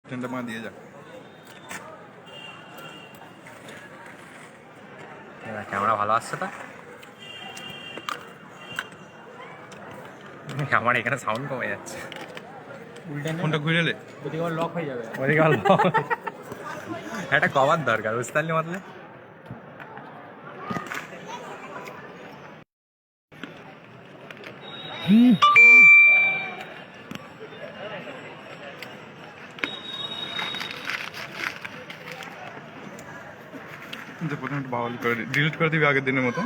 ট্রেনটা মা দিয়ে যা। ক্যামেরা ভালো আসছে তো। আমার এখানে সাউন্ড কমে যাচ্ছে। ফোনটা ঘুরে এলে ওদিকে লক হয়ে যাবে। ওদিকে ভালো একটা কভার দরকার, বুঝতে পারলি মতলে। প্রথমে একটু বাওয়ালি করে ডিলিট করে দিবি আগের দিনের মতো।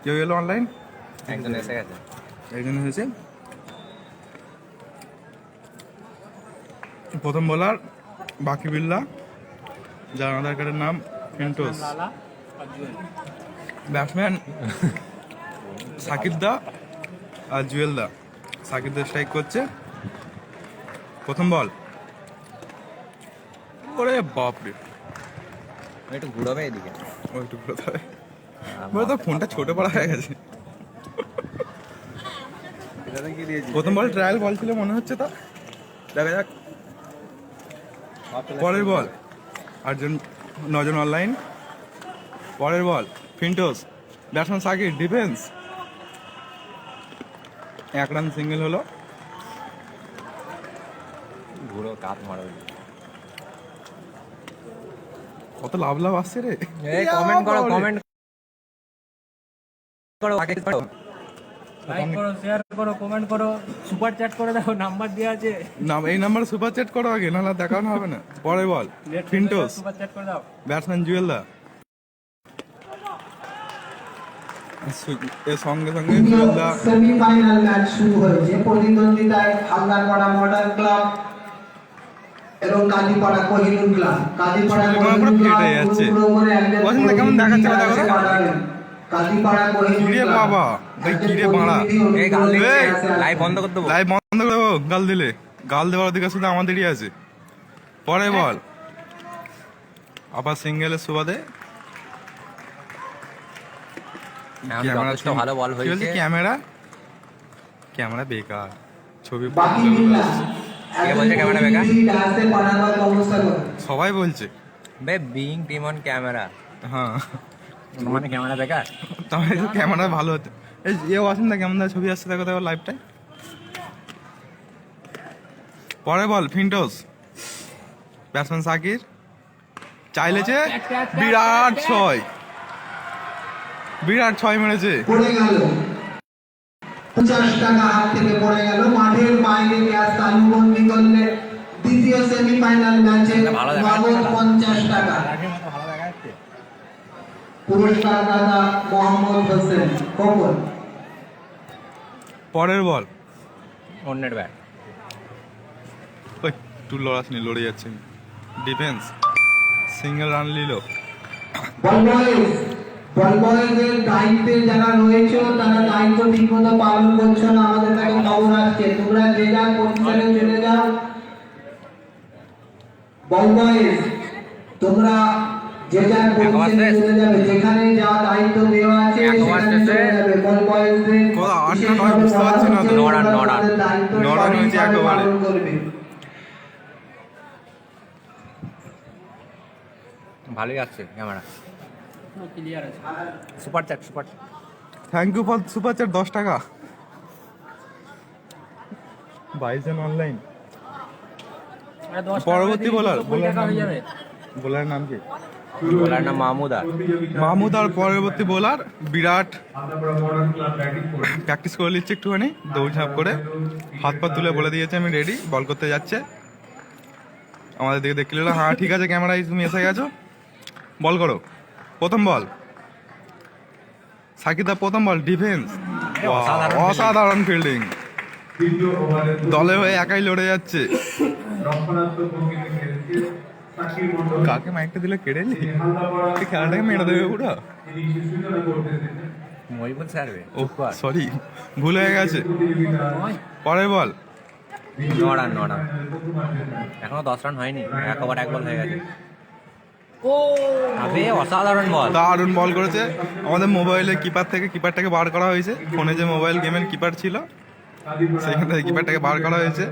কেউ এলো অনলাইন, একজন এসে গেছে। একজন হয়েছে। প্রথম বলার বাকি বিল্লা, যার আধার কার্ডের নাম ফেন্টোস। লালা আর জুয়েল। ব্যাটসম্যান সাকিব দা আর জুয়েল দা। সাকিব দা স্ট্রাইক করছে। প্রথম বল, ওরে বাপরে, একটু ঘুরবে এদিকে। ও একটু কোথায় বলে তো ফোনটা ছোট পড়া হয়ে গেছে। প্রথম বল ট্রায়াল বল ছিল মনে হচ্ছে, তো দেখা যাক। পরের বল, 9জন অনলাইন। পরের বল ফিন্টোস, batsman Sakib, defence. 1 run single হলো। ঘুরো কাপ মারো। কত লাভ লাভ আসছে রে। কমেন্ট করো, কমেন্ট করো, আগে করো। লাইক করো, শেয়ার করো, কমেন্ট করো, সুপার চ্যাট করে দাও, নাম্বার দেওয়া আছে। এই নাম্বারে সুপার চ্যাট করো আগে, নাহলে দেখানো হবে না। পরের বল ফিন্টোস, সুপার চ্যাট করে দাও। ব্যাটসম্যান জুয়েল দা। এর সঙ্গে সঙ্গে জুয়েল দা সেমিফাইনাল ম্যাচ শুরু হয়েছে। প্রতিদ্বন্দ্বিতায় হালদারপাড়া মডার্ন ক্লাব এবং কাজীপাড়া কোহিনুর ক্লাব। কাজীপাড়া কোহিনুর ক্লাব পছন্দ কেমন দেখাচ্ছে কথা কথা। কাজীপাড়া কোহিনুর কিরে ক্লাব। বাবা, ভাই কিরে বাড়া, এই গাল দিচ্ছে, লাইভ বন্ধ করে দেবো। লাইভ বন্ধ করে দেবো। গাল দিলে, গাল দেওয়ার অধিকার শুধু আমাদেরই আছে। পরে বল আবার সিঙ্গেলের সুবাদে যথেষ্ট ভালো বল হয়েছে। ক্যামেরা ক্যামেরা বেকার, ছবি বাকি বিল্লা কে বলছে ক্যামেরা বেকার? ডাসে পানাগত অবস্থা করে। সবাই বলছে। বে বিং টিম অন ক্যামেরা, হ্যাঁ, মানে ক্যামেরা বেকার। তাহলে ক্যামেরা ভালো হতো। এই এও আসেন না, কেমন ছবি আসছে দেখো দেখো লাইভটায়। পরে বল ফিন্টোস, ব্যাটসম্যান সাকির চাইলেছে, বিরাট 6, বিরাট 6 মেরেছে। পড়ে গেল 50 টাকা হাত থেকে পড়ে গেল। মাঠের বাইরে ম্যাচ তালুবন্দি করলে দ্বিতীয় সেমিফাইনাল ম্যাচে নগদ 50 টাকা। পুরস্কার দাতা মোহাম্মদ হোসেন কখন। পরের বল অন্যের ব্যাট। ওই টু লড়াসনি, লড়ে যাচ্ছে। ডিফেন্স সিঙ্গেল রান নিল। বল বয়েজের দায়িত্বে যারা রয়েছে তারা দায়িত্ব ঠিকমতো পালন করছো না, আমাদের কাছে খবর আসছে। তোমরা যে যার পজিশনে চলে যাও। বল বয়েজ তোমরা যে যার পজিশনে চলে যাবে, যেখানে যা দায়িত্ব দেওয়া আছে সেখানে চলে যাবে। বল বয়েজদের কত 8 না 9 বুঝতে পারছি না তো। 9 রান হয়েছে একেবারে। ভালোই আসছে ক্যামেরা। ক্লিয়ার আছে। Super chat, super thank you for super chat 10 টাকা। 22 জন অনলাইন। পরবর্তী বোলার, বোলারের নাম কি? বোলার নাম মাহমুদা। মাহমুদ। আর পরবর্তী বোলার বিরাট। প্র্যাকটিস করে নিচ্ছে একটুখানি, দৌড়ঝাঁপ করে হাত পা তুলে বলে দিয়েছে আমি রেডি, বল করতে যাচ্ছে। আমাদের দিকে দেখলে হ্যাঁ ঠিক আছে, ক্যামেরায় তুমি এসে গেছো, বল করো। প্রথম বল সাকিদা, প্রথম বল ডিফেন্স। অসাধারণ ফিল্ডিং, দলে হয়ে একাই লড়ে যাচ্ছে। কাকে মাইকটা দিলে কেড়ে নি, খেলাটাকে মেরে দেবে পুরো। মহিবুল স্যারবে। ও সরি, ভুল হয়ে গেছে। পরের বল 9 রান, 9 রান। এখনো 10 রান হয়নি, 1 ওভার 1 বল হয়ে গেছে। ও আবে অসাধারণ বল, দারুণ বল করেছে। আমাদের মোবাইলের কিপার থেকে কিপারটাকে বার করা হয়েছে। ফোনে যে মোবাইল গেমের কিপার ছিল সেখান থেকে কিপারটাকে বার করা হয়েছে।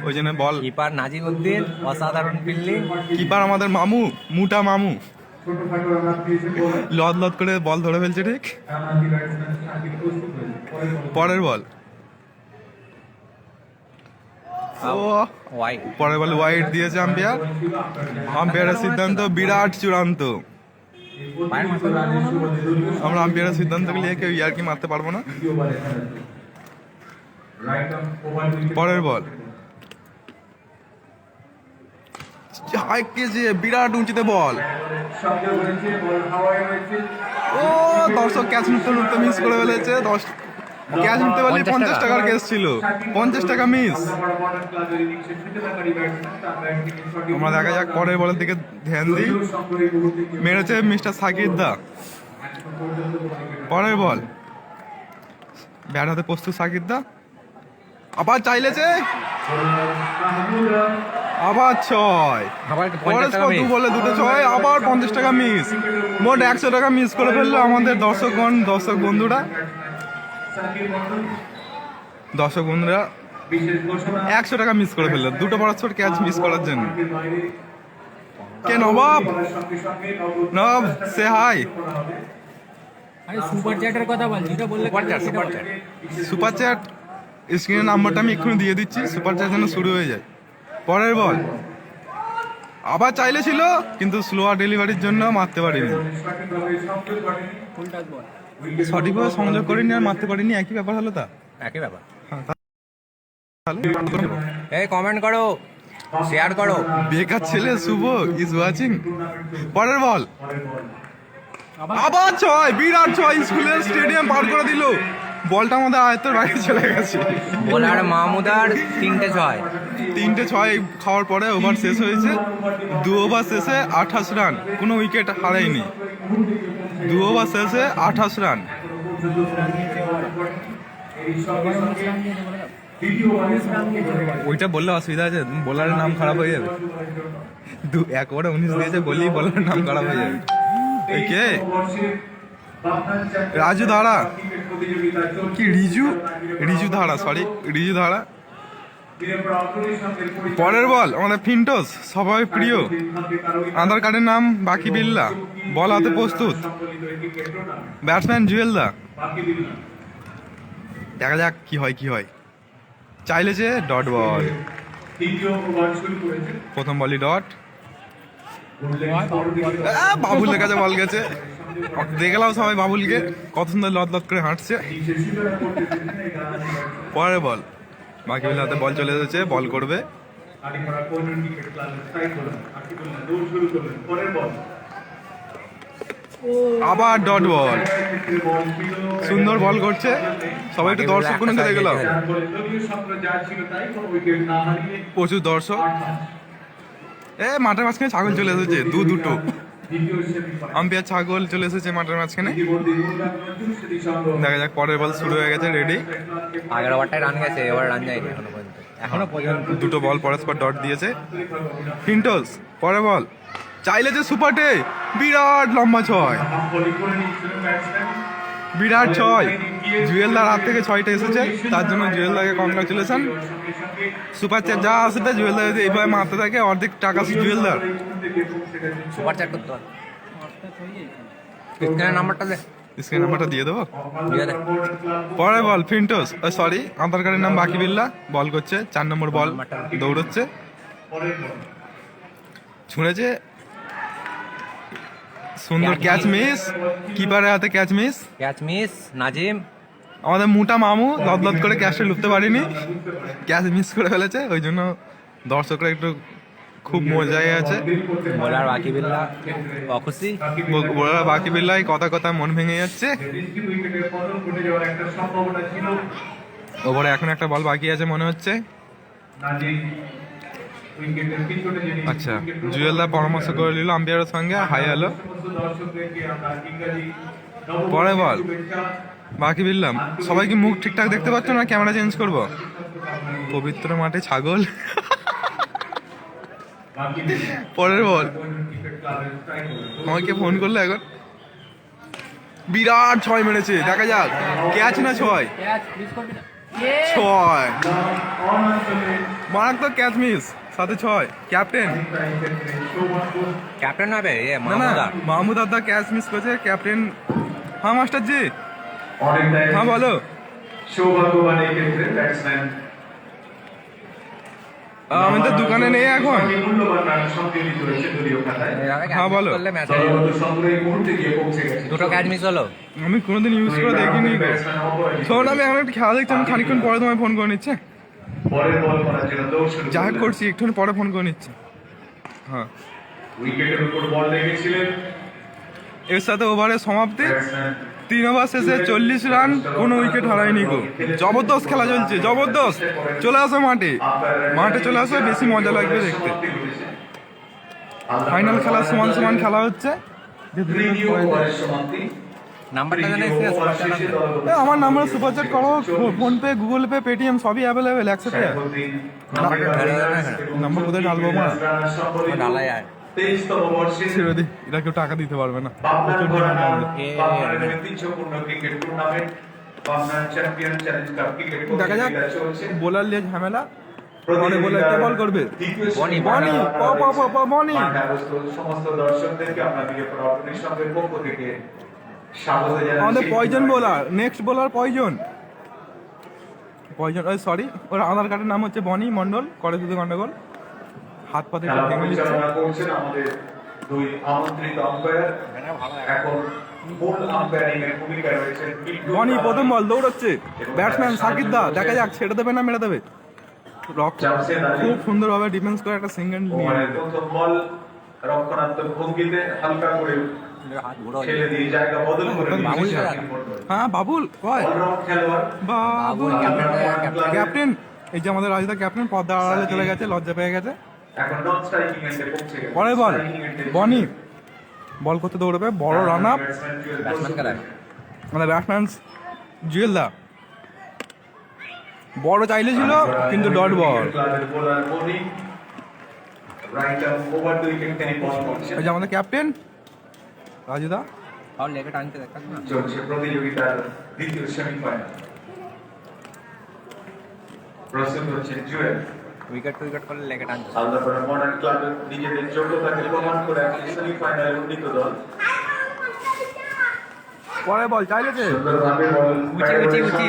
ওই জন্য বল। কিপার নাজিমউদ্দিন, অসাধারণ ফিল্ডিং। কিপার আমাদের মামু, মুটা মামু, লদ লদ করে বল ধরে ফেলছে ঠিক। পরের বল, ও ওয়াইড। পরের বল ওয়াইড দিয়েছে আম্পায়ার। আম্পায়ারের সিদ্ধান্ত বিরাট চূড়ান্ত। আমরা আম্পায়ারের সিদ্ধান্তকে নিয়ে কেউ ইয়ার্কি মারতে পারবো না। পরের বল, বিরাট উঁচুতে বল। ও দর্শক ক্যাচ নিতে নিতে মিস করে ফেলেছে। ক্যাচ নিতে পারলে 50 টাকার কেস ছিল, 50 টাকা মিস। আমরা দেখা যাক পরের বলের দিকে ধ্যান দিই। মেরেছে মিস্টার সাকিব দা। পরের বল, ব্যাট হাতে প্রস্তুত সাকিব দা, আবার চাইলেছে, আবার 6। আবার 50 টাকা দু বলে দুটো 6, আবার 50 টাকা মিস। মোট 100 টাকা মিস করে ফেললো আমাদের দর্শক বন্ধুরা। দর্শক বন্ধুরা 100 টাকা মিস করে ফেললো দুটো বড় ছোট ক্যাচ মিস করার জন্য। কে নবাব? নবাব সে হাই। আরে সুপার চ্যাটের কথা বল, যেটা বললে সুপার চ্যাট স্ক্রিনের নাম্বারটা আমি এক্ষুনি দিয়ে দিচ্ছি, সুপার চ্যাট যেন শুরু হয়ে যায়। পরের বল, আবার চাইলে ছিল কিন্তু স্লোয়ার ডেলিভারির জন্য মারতে পারিনি। সঠিকভাবে সংযোগ করিনি আর মারতে পারিনি, একই ব্যাপার হলো। তা একই ব্যাপার। তাহলে এই কমেন্ট করো, শেয়ার করো। বেকার ছেলে শুভ ইজ ওয়াচিং। পরের বল, আবার 6, বিরাট 6, স্কুলের স্টেডিয়াম পার করে দিল। বলটা আমাদের আয়ত্তের বাইরে চলে গেছে। বোলার মাহমুদার 3টে 6। 3টে 6 খাওয়ার পরে ওভার শেষ হয়েছে। 2 ওভার শেষে 28 রান, কোনো উইকেট হারায়নি। 2 ওভার শেষে 28 রান। ওইটা বললে অসুবিধা আছে, বোলারের নাম খারাপ হয়ে যাবে। 1 ওভারে 19 দিয়েছে বললেই বোলারের নাম খারাপ হয়ে যাবে। কে? রাজু ধারা কি রিজু ধারা, সরি রিজু ধারা। পরের বল আমাদের ফিন্টোস, সবাই প্রিয়। আধার কার্ডের নাম বাকি বিল্লা, বল হাতে প্রস্তুত। ব্যাটসম্যান জুয়েল দা। দেখা যাক কি হয়। চাইলেছে ডট বল, প্রথম বলই ডট। বাবুলের কাছে বল গেছে, দেখলাম সবাই বাবুলকে কত সুন্দর লদ করে হাঁটছে। পরের বল, বাকি হাতে বল চলে এসেছে, বল করবে। আবার ডট বল, সুন্দর বল করছে। সবাই একটু দর্শক কোন দেখে গেলাম, প্রচুর দর্শক। মাঠের মাঝখানে ছাগল চলে এসেছে, দুটো আম্পায়ার ছাগল চলে এসেছে মাঠের মাঝখানে। দেখা যাক পরের বল শুরু হয়ে গেছে, রেডি। আগের ওভারটায় রান গেছে, এবার রান যায়নি এখনো পর্যন্ত। দুটো বল পরস্পর ডট দিয়েছে ফিন্টোস। পরের বল চাইলেছে সুপারটে, বিরাট লম্বা 6, বিরাট 6। জুয়েলদার হাত থেকে 6টা এসেছে, তার জন্য জুয়েলদাকে কংগ্রাচুলেশন। সুপার চ্যাট যা আসবে জুয়েলদা যদি এইভাবে মারতে থাকে, অর্ধেক টাকা জুয়েলদার। সুপার চ্যাট করতে হবে। স্ক্রিনের নাম্বারটা দে, স্ক্রিন নাম্বারটা দিয়ে দেবো। দিয়ে দে। পরের বল ফিন্টোস, সরি আধার কার্ডের নাম বাকি বিল্লা, বল করছে 4 নম্বর বল, দৌড়চ্ছে, ছুঁড়েছে, সুন্দর ক্যাচ মিস। কিপারের হাতে ক্যাচ মিস। নাজিম আমাদের মোটা মামু লদ করে ক্যাচটা লুপতে পারিনি, ক্যাচ মিস করে ফেলেছে। ওই জন্য দর্শকরা একটু খুব মজায় আছে। বোলার বাকি বিল্লা অখুশি, বোলার বাকি বিল্লাই কথা মন ভেঙে যাচ্ছে। ওভারে এখন একটা বল বাকি আছে মনে হচ্ছে। আচ্ছা, জুয়েলদা পরামর্শ করে নিল আম্পায়ারের সঙ্গে, হাই হ্যালো। পরে বল বাকি বিল্লাম, সবাই কি মুখ ঠিকঠাক দেখতে পাচ্ছ না? ক্যামেরা চেঞ্জ করবো। পবিত্র মাঠে ছাগল। পরের বল, আমাকে ফোন করলো এখন। বিরাট 6 মেরেছে, দেখা যাক ক্যাচ না 6। ছয়, মারাত্মক ক্যাচ মিস, সাথে ছয়। ক্যাপ্টেন ক্যাপ্টেন হবে এ না না মাহমুদা। মাহমুদ আদা ক্যাচ মিস করেছে। ক্যাপ্টেন হ্যাঁ মাস্টার জি, অনেকটাই হ্যাঁ বলো। সৌভাগ্যবান এই ক্ষেত্রে ব্যাটসম্যান। আমি তো দোকানে নেই এখন। মূল্যবান রান সংগৃহীত হয়েছে দলীয় খাতায়। হ্যাঁ, বলো। করলে ম্যাচ দলগত সংগ্রহ এই মুহূর্তে গিয়ে পৌঁছে গেছে। দুটো ক্যাচ মিস হলো। আমি কোনোদিন ইউজ করে দেখিনি গো। ব্যাটসম্যান অপরাজিত। শোন আমি এখন একটু খেলা দেখছি, আমি খানিকক্ষণ পরে তোমায় ফোন করে নিচ্ছে। পরের বল করার জন্য দৌড় শুরু যা করলেন। করছি একটু পরে ফোন করে নিচ্ছি। হ্যাঁ, উইকেটের উপর বল রেখেছিলেন এর সাথে ওভারের সমাপ্তি। ব্যাটসম্যান। 3 ওভার শেষে 40 রান, কোনো উইকেট হারায়নি গো। জবরদস্ত খেলা চলছে, জবরদস্ত। চলে আসো মাঠে, মাঠে চলে আসো, বেশি মজা লাগবে দেখতে। ফাইনাল খেলা সমান সমান খেলা হচ্ছে। তৃতীয় ওভারের সমাপ্তি। নাম্বারটা জানাই তৃতীয় ওভার শেষে দলগত আমার নাম্বার সুপার চ্যাট করো, ফোনপে, গুগল পে, পেটিএম সবই অ্যাভেলেবেল একসাথে। সাইফুদ্দিন, নাম্বারটা ঢালিয়ে দাও না এখানে। নাম্বার কোথায় ঢালবো মা? রানার সম্বলিত ডালাই আয়। 23তম বর্ষে ছেড়ে দি, এরা কেউ টাকা দিতে পারবে না। পাবনার ঘরানা, এ, পাবনার ঐতিহ্যপূর্ণ ক্রিকেট টুর্নামেন্ট, পাবনার চ্যাম্পিয়ন চ্যালেঞ্জ কাপ ক্রিকেট দেখা যাক, প্রতিযোগিতা চলছে। বোলার লিয়ে ঝামেলা। পরে বলে কে বল করবে? দ্বিতীয় বনি, বনি, বনি। মাঠে সমস্ত দর্শকদেরকে আপনাদের প্রতিনিধির সঙ্গে পক্ষ থেকে স্বাগত জানাচ্ছি। আমাদের poison bowler, next bowler poison. Poison, sorry, ওর আধার কার্ডের নাম হচ্ছে বনি মন্ডল। করে শুধু গন্ডগোল, হাত পাতে খেলা ভেঙে দিচ্ছে। পরিচালনা করছেন আমাদের দুই আমন্ত্রিত আম্পায়ার। এখন মূল আম্পায়ারিং এর ভূমিকায় রয়েছেন বিট্টু বনি কালাম। প্রথম বল দৌড়চ্ছে, ব্যাটসম্যান সাকিব দা, দেখা যাক ছেড়ে দেবে না মেরে দেবে। জামশেদ আলী খুব সুন্দরভাবে ডিফেন্স করে একটা সিঙ্গেল নিয়ে ওভারের নেবে। প্রথম বল রক্ষণাত্মক ভঙ্গিতে হালকা করে হাত ঘুরো। খেলে দিয়ে জায়গা বদল করে বাবুল নিয়েছে খেলা। শাকিব মন্ডল। হ্যাঁ বাবুল কয় অলরাউন্ড খেলোয়াড়। বাবুল ক্যাপ্টেন। ক্যাপ্টেন। এই যে আমাদের রাজদা ক্যাপ্টেন, পদ্মা আড়ালে চলে গেছে, লজ্জা পেয়ে গেছে। এখন নন স্ট্রাইকিং এন্ডে পৌঁছে গেছে। পরে বল স্ট্রাইকিং এন্ডে বনি বল করতে দৌড়বে, বড় run up. Batsman Jewel batsman প্রস্তুত কারা? রয়েছে। আমাদের ব্যাটসম্যান জুয়েল দা বড় চাইলে ছিল, কিন্তু ডট বল। ক্লাবের বোলার বনি right arm over the wicket তিনি বল করছেন। এই যে আমাদের ক্যাপ্টেন রাজুদা। আর লেগে টানতে দেখাস না। চলছে প্রতিযোগিতার দ্বিতীয় সেমিফাইনাল। প্রস্তুত হচ্ছেন জুয়েল। উইকেট টু উইকেট করলে লেগে টানতে। আলদাপাড়া মডার্ন ক্লাবের নিজেদের যোগ্যতাকে প্রমাণ করে এখন সেমিফাইনালে উন্নীত দল। পরে বল চাইলেছে, সুন্দরভাবে বল উঁচি, উঁচি, উঁচি।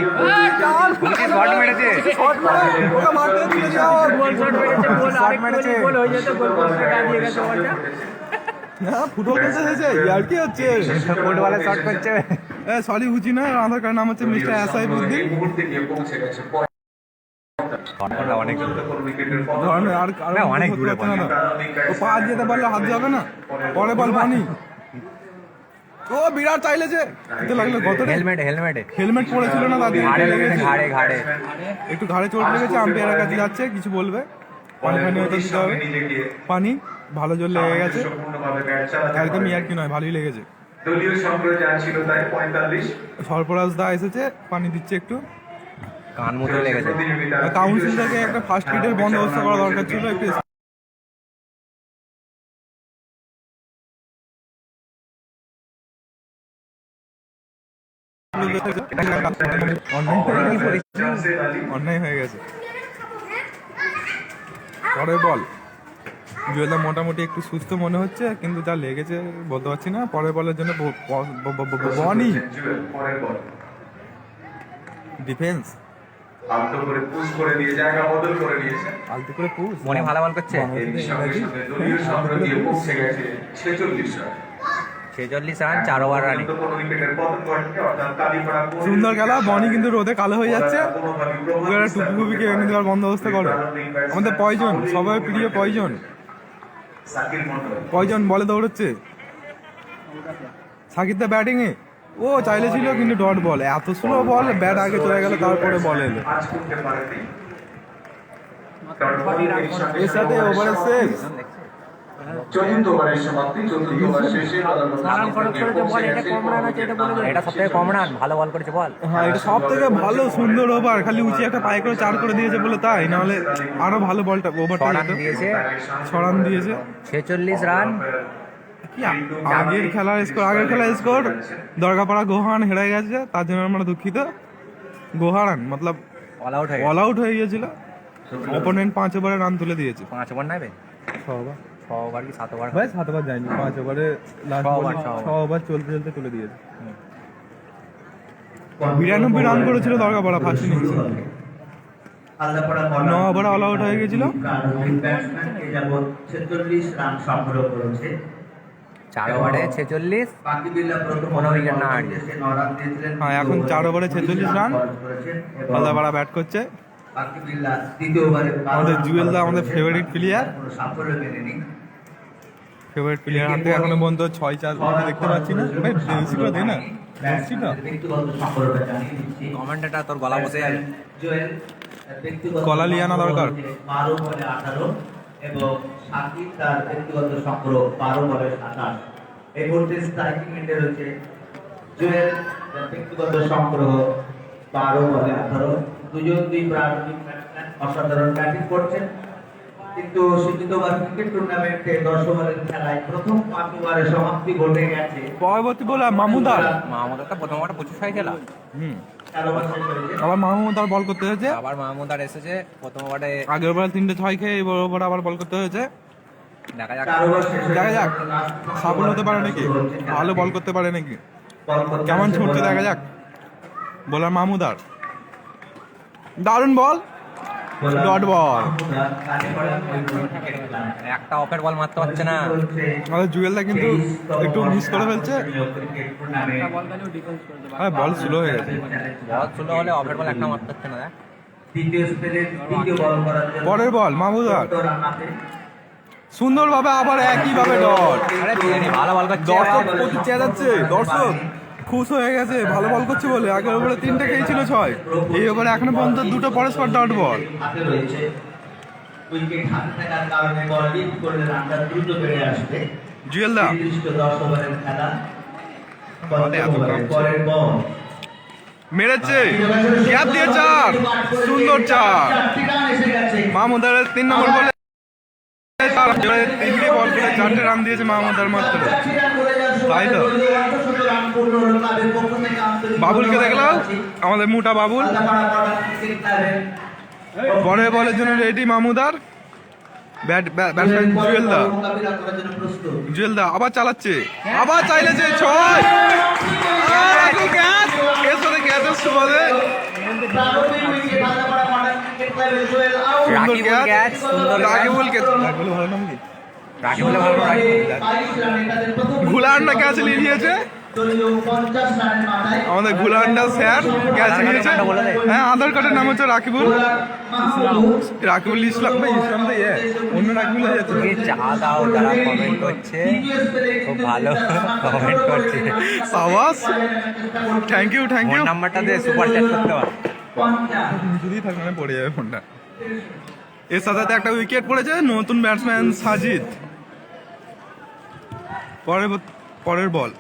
উঁচি শট মেরেছে। শট মারে, ওকে মারতে দিতে যাও। শট মেরেছে, গোল হয়ে যেত, গোল পোস্টে দাঁড়িয়ে গেছে বলটা। হ্যাঁ, ফুটবল খেলতে এসেছে, ইয়ার কি হচ্ছে? ফুটবলে শট করছে। সরি উচি না, আধার কার্ড নাম হচ্ছে মিস্টার এসআই বুদ্দিন। এই মুহূর্তে গিয়ে পৌঁছে গেছে শটটা অনেক উইকেটের ধরেন আর না, অনেক দূরে করতে না তো। ও পা যেতে পারলে হাত যাবে না। পরে বল বানি, ও বিরাট চাইলেছে, দিতে লাগলো কত রে। হেলমেট হেলমেটে হেলমেট পরেছিল না, তাদের ঘাড়ে লেগেছে, ঘাড়ে ঘাড়ে। একটু ঘাড়ে চোট লেগেছে। আম্পায়ারের কাছে যাচ্ছে, কিছু বলবে। পানি ফানি হয়তো দিতে হবে। নিজেকে পানি ভালো জোর লেগে গেছে, সম্পূর্ণভাবে ব্যাট চালাতে একদম পারে। ইয়ার কি নয়, ভালোই লেগেছে। দলীয় সংগ্রহ যা ছিল তাই 45। সরফরাজ দা এসেছে, পানি দিচ্ছে একটু। কান মুখে লেগেছে। প্রতিযোগিতার কাউন্সিল থেকে একটা ফার্স্ট এডের বন্দোবস্ত করা দরকার ছিল একটু। জামশেদ আলী অন্যায় হয়ে গেছে। পরের বল জুয়েলদা মোটামুটি একটু সুস্থ মনে হচ্ছে, কিন্তু যা লেগেছে বলতে পারছি না। পরের বলের জন্য বনি জুয়েল পরের বল ডিফেন্স আলতো করে পুশ করে দিয়ে জায়গা বদল করে নিয়েছে। আলতু করে পুশ। মনে ভালো বল করছে। এর সঙ্গে সঙ্গে দলীয় সংগ্রহ দিয়ে পৌঁছে গেছে 46 রান। 46 রান 4 ওভার রানে। কোনো উইকেটের পতন ঘটেনি, অর্থাৎ কালীপাড়া সুন্দর খেলা। বনি কিন্তু রোদে কালো হয়ে যাচ্ছে। কোনোভাবেই ওরা টুপি ফুপিকে এনে দেওয়ার বন্দোবস্ত করো। আমাদের পয়জন, সবাই প্রিয় পয়জন। সাকিব মন্ডল পয়জন বলে দৌড়চ্ছে, সাকিব দা ব্যাটিং এ। ও চাইলে ছিল, কিন্তু ডট বল। এত স্লো বল, ব্যাট আগে চলে গেল, তারপরে বল এলো। আজ করতে পারেনি। কারণ এর সঙ্গে এর সাথে ওভারে শেষ। চতুর্থ ওভারের সমাপ্তি। চতুর্থ ওভার শেষে রান খরচ করেছে, বল এটা কম রান আছে, এটা বলে দেয়। এটা সবথেকে কম রান, ভালো বল করেছে বল। হ্যাঁ, এটা সব থেকে ভালো সুন্দর ওভার। খালি উঁচি একটা পায়ে করে 4 করে দিয়েছে বলে তাই, নাহলে আরো ভালো বলটা ওভারটা 6 রান যেত। দিয়েছে। 6 রান দিয়েছে। 46 রান। কি আগের খেলার স্কোর দরগাপাড়া গোহান হেরে গেছে, তার জন্য আমরা দুঃখিত। গোহারান মতলব অল আউট হয়ে অল আউট হয়ে গিয়েছিল। অপোনেন্ট 5 ওভারে রান তুলে দিয়েছে। 5 ওভার নেবে 6 ওভার 6 ওভার কি 7 ওভার ভাই 7 ওভার যায়নি, 5 ওভারে লাস্ট 6 বলে ওভার, 6 ওভার চলতে চলতে তুলে দিয়েছে। 92 রান করেছিল দরগাপাড়া ফার্স্ট ইনিংসে। 9 ওভারে অল আউট হয়ে গেছিল। 46 রান সংগ্রহ করেছে। 4 ওভারে 46 বাকি বিল্লা প্রথম 15 উইকেট না হারিয়ে। 9 রান দিয়েছিলেন। হ্যাঁ, এখন 4 ওভারে 46 রান। হালদাপাড়া ব্যাট করছে। বাকি বিল্লা দ্বিতীয় ওভারে আমাদের জুয়েল দা আমাদের ফেভারিট প্লেয়ার। কোনো সাফল্য মেলেনি। ফেভারিট প্লেয়ার হাতে এখনো পর্যন্ত 6-4 দেখতে পাচ্ছি না ভাই, বেশি করে দে না দেখছি না। ব্যক্তিগত সাফল্যটা জানিয়ে দিচ্ছি। কমেন্টটা তোর গলা বসে যাবে। জুয়েল ব্যক্তিগত কলা লিয়ে আনা দরকার। 12 বলে 18 এবং সাকিব তার ব্যক্তিগত সংগ্রহ 12 বলে 27। এই মুহূর্তে স্ট্রাইকিং এন্ডে রয়েছে জুয়েল তার ব্যক্তিগত সংগ্রহ 12 বলে 18। দুজন দুই প্রারম্ভিক ব্যাটসম্যান অসাধারণ ব্যাটিং করছেন, কিন্তু সীমিত ওভার ক্রিকেট টুর্নামেন্টে 10 ওভারের খেলায় প্রথম 5 ওভারে সমাপ্তি ঘটে গেছে। পরবর্তী বলার মাহমুদার। মাহমুদার তো প্রথম ওভারে 25 ছয় খেলা। 4 ওভার শেষ হয়েছে। আবার মাহমুদার বল করতে হয়েছে। আবার মাহমুদার এসেছে প্রথম ওভারে। আগের ওভারে 3টে 6 খেয়ে এবার ওভারে আবার বল করতে হয়েছে। দেখা যাক 4 ওভার শেষ দেখা যাক হয়েছে। সাফল হতে পারে নাকি, ভালো বল করতে পারে নাকি, বল করতে কেমন হয়েছে ছুটতে বলার। দেখা যাক। বলার মাহমুদার দারুণ বল, ডট বল। একটা অফের বল মারতে পারছে না। আমাদের জুয়েলদা কিন্তু একটু মিস করে ফেলছে। বল তাহলেও ডিফেন্স করে দেবে। হ্যাঁ, বল স্লো হয়ে গেছে। বল স্লো হলে অফের বল একটা মারতে পারছে না। দেখ দ্বিতীয় স্পেলের দ্বিতীয় বল করার জন্য পরের বল মাহমুদার রান হাতে। সুন্দরভাবে আবার একইভাবে ডট। আরে বিরিয়ানি ভালো বল করছে। দর্শক প্রতি চেঁচাচ্ছে, দর্শক খুশ হয়ে গেছে ভালো বল করছে বলে। আগের ওভারে 3টে খেয়েছিল 6, এই ওভারে এখনো পর্যন্ত 2টো পরস্পর ডট বল। হাতে রয়েছে উইকেট হাতে থাকার কারণে বল লিড করলে রানটা দ্রুত বেড়ে আসবে। জুয়েলদা নির্দিষ্ট 10 ওভারের খেলা। আমাদের এত কাজ। পরের বল মেরেছে, গ্যাপ দিয়ে 4, সুন্দর 4। 4টি রান এসে গেছে। মাহমুদারের 3 নম্বর বলে 3টে বল করে 4টে রান দিয়েছে মাহমুদার মাত্র। 4টি রান করে যাওয়ার সময় তাই তো। অর্ধশত রান পূর্ণ হলো। ক্লাবের পক্ষ থেকে আন্তরিক বাবুলকে দেখলাম, ধন্যবাদ জানাচ্ছি। আমাদের মোটা বাবুল। আলাপাড়া কর্নার ক্রিকেট ক্লাবের পরের বলের জন্য রেডি মাহমুদার। ব্যাটসম্যান জুয়েলদা। মোকাবিলা করার জন্য প্রস্তুত। জুয়েলদা আবার চালাচ্ছে, আবার চাইলেছে 6। এর সাথে ক্যাচের সুবাদে প্রারম্ভিক উইকেট আলাপাড়া কর্নার ক্রিকেট ক্লাবের জুয়েল আউট। সুন্দর রাকিবুল ক্যাচ, ক্যাচ, সুন্দর ক্যাচ। রাকিবুল ক্যাচ। রাকিবুল ভালো নাম কি? রাকিবুলের ভালো রাকিবুল। 22 রানে তাদের প্রথম ঘুলান্ডা ক্যাচ নিয়ে নিয়েছে। দলীয় 50 রানের মাথায় আমাদের ঘুলান্ডা স্যার ক্যাচ নিয়েছে। হ্যাঁ, আধার কার্ডের নাম হচ্ছে রাকিবুল। রাকিবুল ইসলাম ভাই, ইসলাম তো অন্য রাকিবুল হয়ে যাচ্ছে। কে চা দাও যারা কমেন্ট করছে, খুব ভালো কমেন্ট করছে। সাবাস, thank you thank phone you. নাম্বারটা দিয়ে সুপার চ্যাট করতে পারো। 50 যদি থাকলে মানে পড়ে যাবে ফোনটা। এর সাথে সাথে একটা উইকেট পড়েছে নতুন ব্যাটসম্যান সাজিদ। পরের বল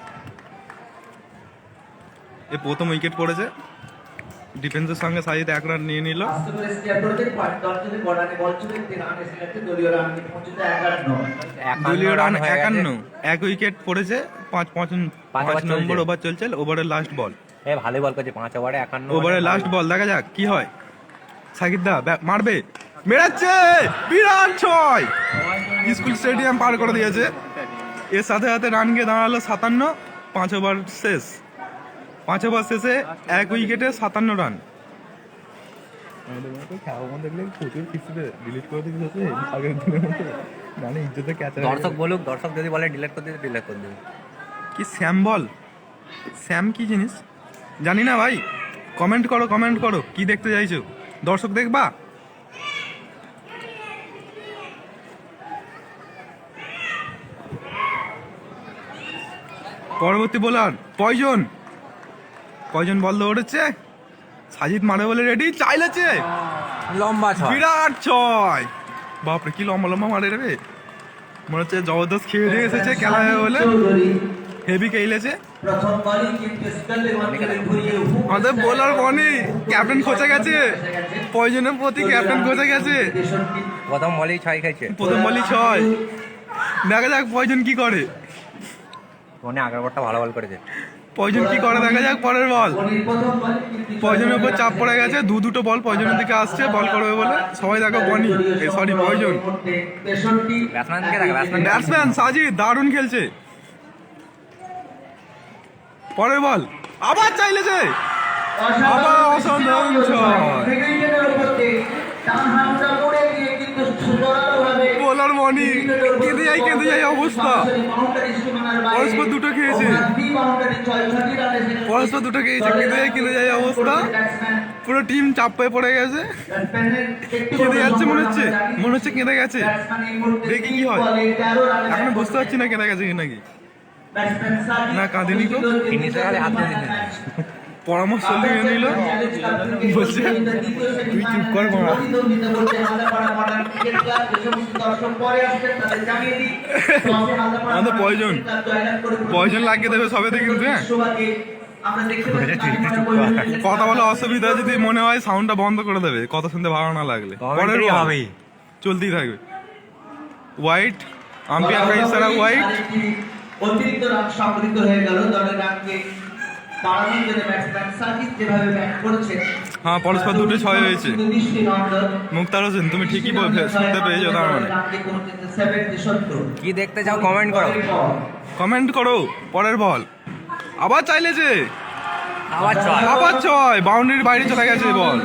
এ প্রথম উইকেট পড়েছে। ডিফেন্সের সঙ্গে সাজিদ 1 রান নিয়ে নিল। আস্তে করে স্টিয়ার করে দেন। পয়েন্ট দলটিতে কর্নারে বল ছিল, একটি রান এসে গেছে। দলীয় রান পৌঁছেছে 51। দলীয় রান হয়ে গেছে। 51, এক উইকেট পড়েছে। 5 নম্বর ওভার চলছে, ওভারের লাস্ট বল। এ ভালোই বল করছে 5 ওভারে 51। ওভারের লাস্ট বল, দেখা যাক কি হয়। সাকিব দা মারবে, মেরাচ্ছে, বিরাট 6। স্কুল স্টেডিয়াম পার করে দিয়েছে। এর সাথে সাথে রান গিয়ে দাঁড়ালো 57। 5 ওভার শেষ। 5 ওভার শেষে এক উইকেটে 57 রান। দর্শক বলুক, দর্শক যদি বলে ডিলিট করে দিতে ডিলিট করে দেবে। কি শ্যাম বল, শ্যাম কি জিনিস জানি না ভাই। কমেন্ট করো কি দেখতে চাইছো, দর্শক দেখবা। পরবর্তী বোলার পয়জন বল দৌড়েছে। সাজিদ মারে বলে রেডি, চাইলেছে, লম্বা 6। বিরাট 6। বাপরে কি লম্বা লম্বা মারে রে, মনে হচ্ছে জবরদস্ত খেয়ে দিয়ে এসেছে খেলা হবে বলে। চৌধুরী হেভি খেলেছে প্রথম বলই কিন্তু স্পেলে অঞ্চলে ঘুরিয়ে আমাদের বোলার বনি। ক্যাপ্টেন খোঁচা গেছে, পয়জনের প্রতি ক্যাপ্টেন খোঁচা গেছে। প্রথম বলেই 6 খেয়েছে। প্রথম বলই 6। দেখা যাক পয়জন কি করে। মনে আগের বলটা ভালো বল করেছে। পয়জন কি করে দেখা যাক পরের বল। পয়জনের উপর চাপ পড়ে গেছে, দুটো বল পয়জনের দিকে আসছে বল করবে বলে। সবাই দেখো বনি, সরি পয়জন। ব্যাটসম্যানকে দেখো, ব্যাটসম্যান সাজিদ দারুণ খেলছে। পরের বল আবার চাইলেছে, আবার অসাধারণ ছয়। বোলার মনি কেঁদে যাই অবস্থা। পরস্পর দুটো খেয়েছে, কেঁদে যাই অবস্থা। পুরো টিম চাপ পেয়ে পড়ে গেছে, কেঁদে যাচ্ছে মনে হচ্ছে কেঁদে গেছে। দেখি কি হয়, এখনো বুঝতে পারছি না কেঁদে গেছে কি নাকি না কাঁদেনি। তো ফিনিশারে হাত দিয়ে দিলেন। পরামর্শ দিয়ে নিল, বলছে তুই চুপ কর মারা। আমাদের পয়জন লাগিয়ে দেবে সবেতে কিন্তু। হ্যাঁ, কথা বলা অসুবিধা যদি মনে হয় সাউন্ডটা বন্ধ করে দেবে, কথা শুনতে ভালো না লাগলে। পরের বল হবেই, চলতেই থাকবে। হোয়াইট আম্পায়ার का इशारा হোয়াইট। অতিরিক্ত রান সংগৃহীত হয়ে গেল দলের রানকে বাড়ানোর জন্য ব্যাটসম্যান সাকিব যেভাবে ব্যাট করেছেন। হ্যাঁ, পরস্পর দুটো ছয় হয়েছে। মুক্তার হোসেন তুমি ঠিকই শুনতে পেয়েছো, তার মানে কি দেখতে চাও কমেন্ট করো। পরের বল আবার চাইলেছে, আবার ছয়, বাউন্ডারির বাইরে চলে গেছে বল।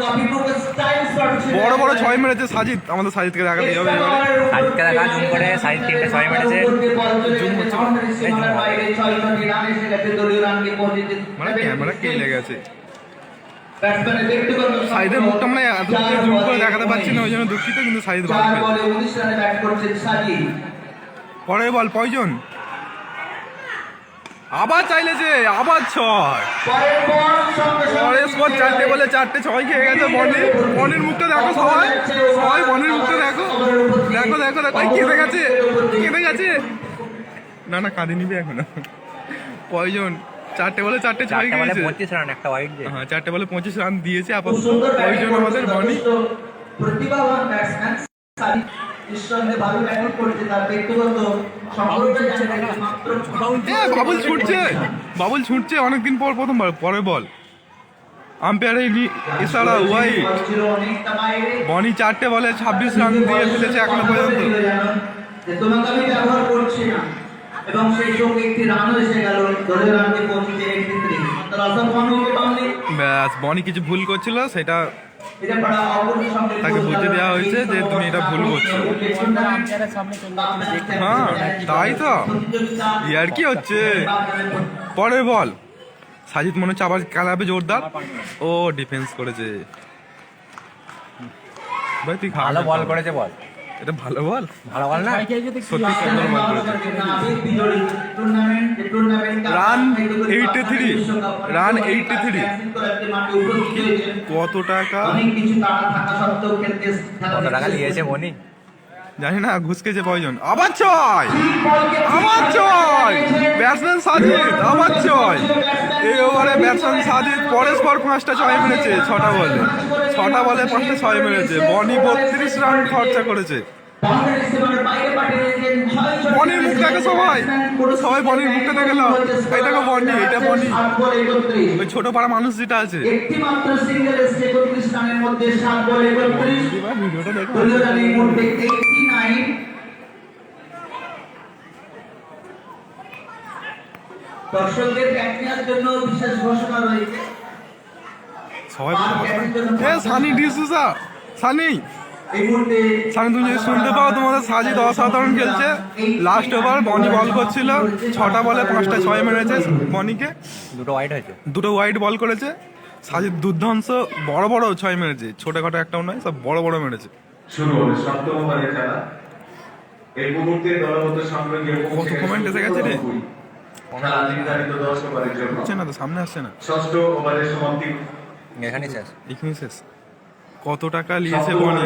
বড় ছয় মেরেছে সাজিদ, আমাদের সাজিদকে দেখাতে হবে এবারে। সাজিদকে দেখা, জুম করে সাজিদ 3টে ছয় মেরেছে। মানে ক্যামেরা কে লেগেছে, সাজিদের মুখটা মানে এত জুম করে দেখাতে পারছি না, ওই জন্য দুঃখিত। কিন্তু সাজিদ ভালো খেলছে। পরের বল পয়জন আবার চাইলেছে, আবার ছয়। পরের পর 4টে বলে 4টে ছয় খেয়ে গেছে বনির মুখটা দেখো। সবাই বনির মুখটা দেখো। কেঁদে গেছে। না কাঁদে নিবে এখনো। পয়জন 4টে বলে 4টে ছয় খেয়েছে। 25 রান, একটা ওয়াইড দিয়ে। হ্যাঁ, 4টে বলে 25 রান দিয়েছে আপাতত পয়জন আমাদের। বনি প্রতিভাবান ব্যাটসম্যান সাকিব নিঃসন্দেহে ভালো ব্যাটিং করছে, তার ব্যক্তিগত বাবুল ছুটছে অনেকদিন পর প্রথমবার। পরের বল আম্পায়ারের ইশারা হোয়াইট। বনি 4টে বলে 26 রান দিয়ে ফেলেছে এখনো পর্যন্ত। তোমাকে আমি ব্যবহার করছি না, এবং সেই সঙ্গে একটি রানও এসে গেল। দলের রানকে পৌঁছেছে 83। ব্যাস, বনি কিছু ভুল করছিল, সেটা তাকে বুঝে দেওয়া হয়েছে যে তুমি এটা ভুল করছো। হ্যাঁ, তাই তো ইয়ার কি হচ্ছে। পরের বল সাজিদ মনে হচ্ছে আবার খেলাবে জোরদার। ও ডিফেন্স করেছে ভাই, তুই ভালো বল করেছে বল। এটা ভালো বল না, সত্যি সুন্দর বল করেছে। রান 83 কত টাকা নিয়েছে বনি জানি না, ঘুষকেছে পয়জন। আবার ছয়, ব্যাটসম্যান সাজিদ আবার ছয়। এই ওভারে ব্যাটসম্যান সাজিদ পরস্পর 5টা ছয় মেরেছে। 6টা বলে 5টা ছয় মেরেছে। বনি 32 রান খরচা করেছে। বনির মুখ দেখে সবাই বনির মুখটা দেখে নাও। এই দেখো বনি, এটা বনি, ওই ছোট পাড়া মানুষ যেটা আছে। ভিডিওটা দেখো। দর্শকদের ব্যাটিংয়ের জন্য বিশেষ ঘোষণা রয়েছে। সবাই সানি ডিসুসা, সানি তুমি যদি শুনতে পাও, তোমাদের সাজিদ অসাধারণ খেলছে। লাস্ট ওভার বনি বল করছিল, 6টা বলে 5টা ছয় মেরেছে বনিকে। 2টো ওয়াইড বল করেছে। সাজিদ দুর্ধর্ষ বড় ছয় মেরেছে, ছোটখাটো একটাও নয়, সব বড় মেরেছে। শুরু হলো 7ম ওভারের খেলা। এই মুহূর্তে দলগত সংগ্রহে কত কমেন্ট এসে গেছে রে, খেলা নির্ধারিত 10 ওভারের জন্য। হচ্ছে না তো, সামনে আসছে না। 6ষ্ঠ ওভারের সমাপ্তি এখানে শেষ। কত টাকা নিয়েছে বনি,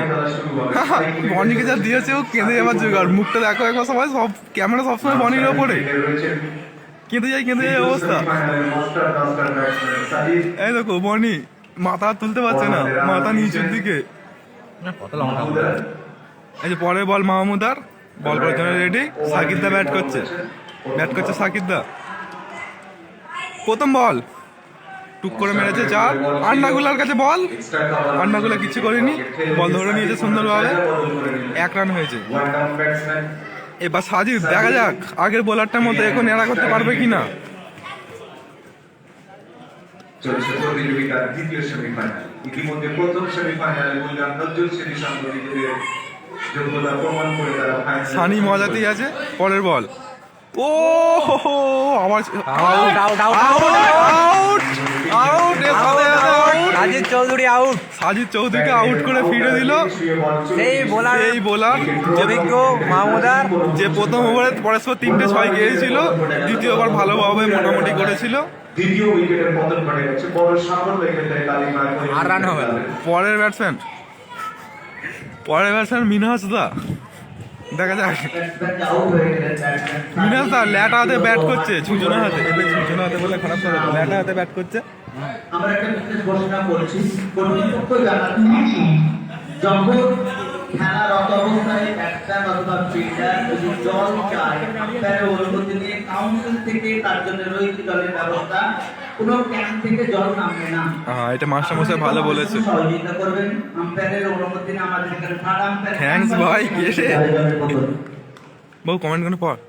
বনিকে যা দিয়েছে ও কেঁদে যাবার জোগাড়। মুখটা দেখো একবার সবাই, সব ক্যামেরা সবসময় বনির ওপরে। কেঁদে যায় অবস্থা। এই দেখো বনি মাথা তুলতে পারছে না, মাথা নিচের দিকে। এই যে পরের বল মাহমুদার, বল করার জন্য রেডি। সাকিবদা ব্যাট করছে সাকিবদা। প্রথম বল টুক করে মেরেছে 4। আন্নাগুলার কাছে বল, আন্নাগুলা কিছু করেনি, বল ধরে নিয়েছে সুন্দরভাবে, 1 রান হয়েছে। এবার সাজিদ, দেখা যাক আগের বোলারটার মতো এখন এরা করতে পারবে কিনা। চলছে প্রতিযোগিতার দ্বিতীয় সেমিফাইনাল। ইতিমধ্যে প্রথম সেমিফাইনালে গুলজার নজরুল সেনী সঙ্গ নিজেদের যোগ্যতা প্রমাণ করে তারা ফাইনালে সানি মজাতেই আছে। পরের বল, ও হো হো, আবার Out, out, out, out out, এর সাথে সাথে আউট। রাজীব চৌধুরী আউট। সাজিদ চৌধুরীকে আউট করে ফিরে দিল সেই বোলার এই বোলার অভিজ্ঞ মাহমুদার। যে প্রথম ওভারে পরস্পর 3টে 6 গিয়েছিল, দ্বিতীয়বার ভালোভাবে মোটামুটি করেছিল। দ্বিতীয় উইকেটের পতন ঘটে গেছে। বড় সাফল্য এক্ষেত্রে কালিমার আর রান হবে না। পরের ব্যাটসম্যান মিনহাস দা, দেখা যাক। মিনহাস দা ল্যাটা হাতে ব্যাট করছে, ছুঁচনা হাতে। এবার ছুঁচনা হাতে বলে খারাপ করে, ল্যাটা হাতে ব্যাট করছে। আমরা একটা বিশেষ ঘোষণা করছি, কর্তৃপক্ষ জানাচ্ছে যখন খেলারত অবস্থায় ব্যাটসম্যান অথবা ফিল্ডার যদি জল চায় তার অনুমতি নিয়ে কাউন্সিল থেকে তার জন্য রয়েছে জলের ব্যবস্থা। কোনো ক্যাম্প থেকে জল নামবে না। হ্যাঁ, এটা মাস্টারমশাই ভালো বলেছে। সহযোগিতা করবেন, আম্পায়ারের অনুমতি নিয়ে আমাদের এখানে থার্ড আম্পায়ার। থ্যাঙ্কস ভাই, কে রে? বউ কমেন্ট করে পড়।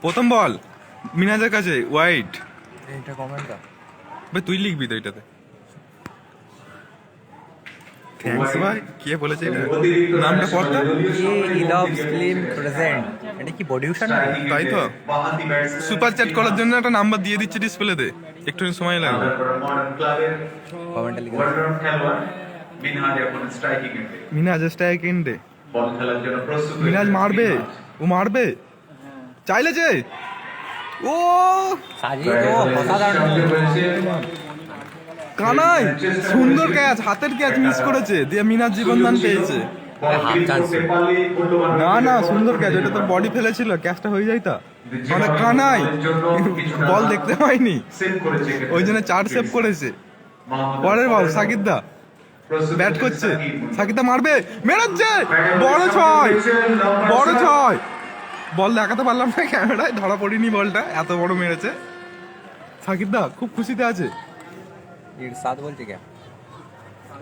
প্রথম বল মিনাজের কাছে ওয়াইড। এইটা কমেন্টটা ভাই তুই লিখবি তো এটাতে। থ্যাঙ্কস ভাই, কে বলেছে এটা? নামটা পড়তা। ইলভ স্লিম প্রেজেন্ট। এটা কি বডিউশন? তাই তো। সুপার চ্যাট করার জন্য একটা নাম্বার দিয়ে দিচ্ছে ডিসপ্লেতে, একটু সময় লাগবে। মডার্ন ক্লাবের কমেন্টটা লিখে ওয়ার্ল্ড খেলোয়াড় মিনহাজ এখন স্ট্রাইকিং এন্ডে মিনাজ স্ট্রাইক এন্ডে। বল খেলার জন্য প্রস্তুত মিনাজ হয়েছে। মারবে, ও মারবে চাইলেছে। ও সাজিদ ও অসাধারণ। কানাই, সুন্দর ক্যাচ, হাতের ক্যাচ মিস করেছে, দিয়ে মিনাজ জীবনদান পেয়েছে। বল ক্লিক করতে পারলে মূল্যবান না না, সুন্দর ক্যাচ, ওটা তো বডি ফেলেছিল, ক্যাচটা হয়ে যায় তা। মানে কানাই বল দেখতে পাইনি, সেভ করেছে এক্ষেত্রে। ওই জন্য 4 সেভ করেছে। পরের বল সাকিদদা ব্যাট করছে, সাকিদদা মারবে, মেরেছে, বড় 6, বড় 6। বল দেখাতে পারলাম না ক্যামেরায়, ধরা পড়িনি বলটা, এত বড় মেরেছে। সাকিদদা খুব খুশিতে আছে। ইরশাদ বলছে কে?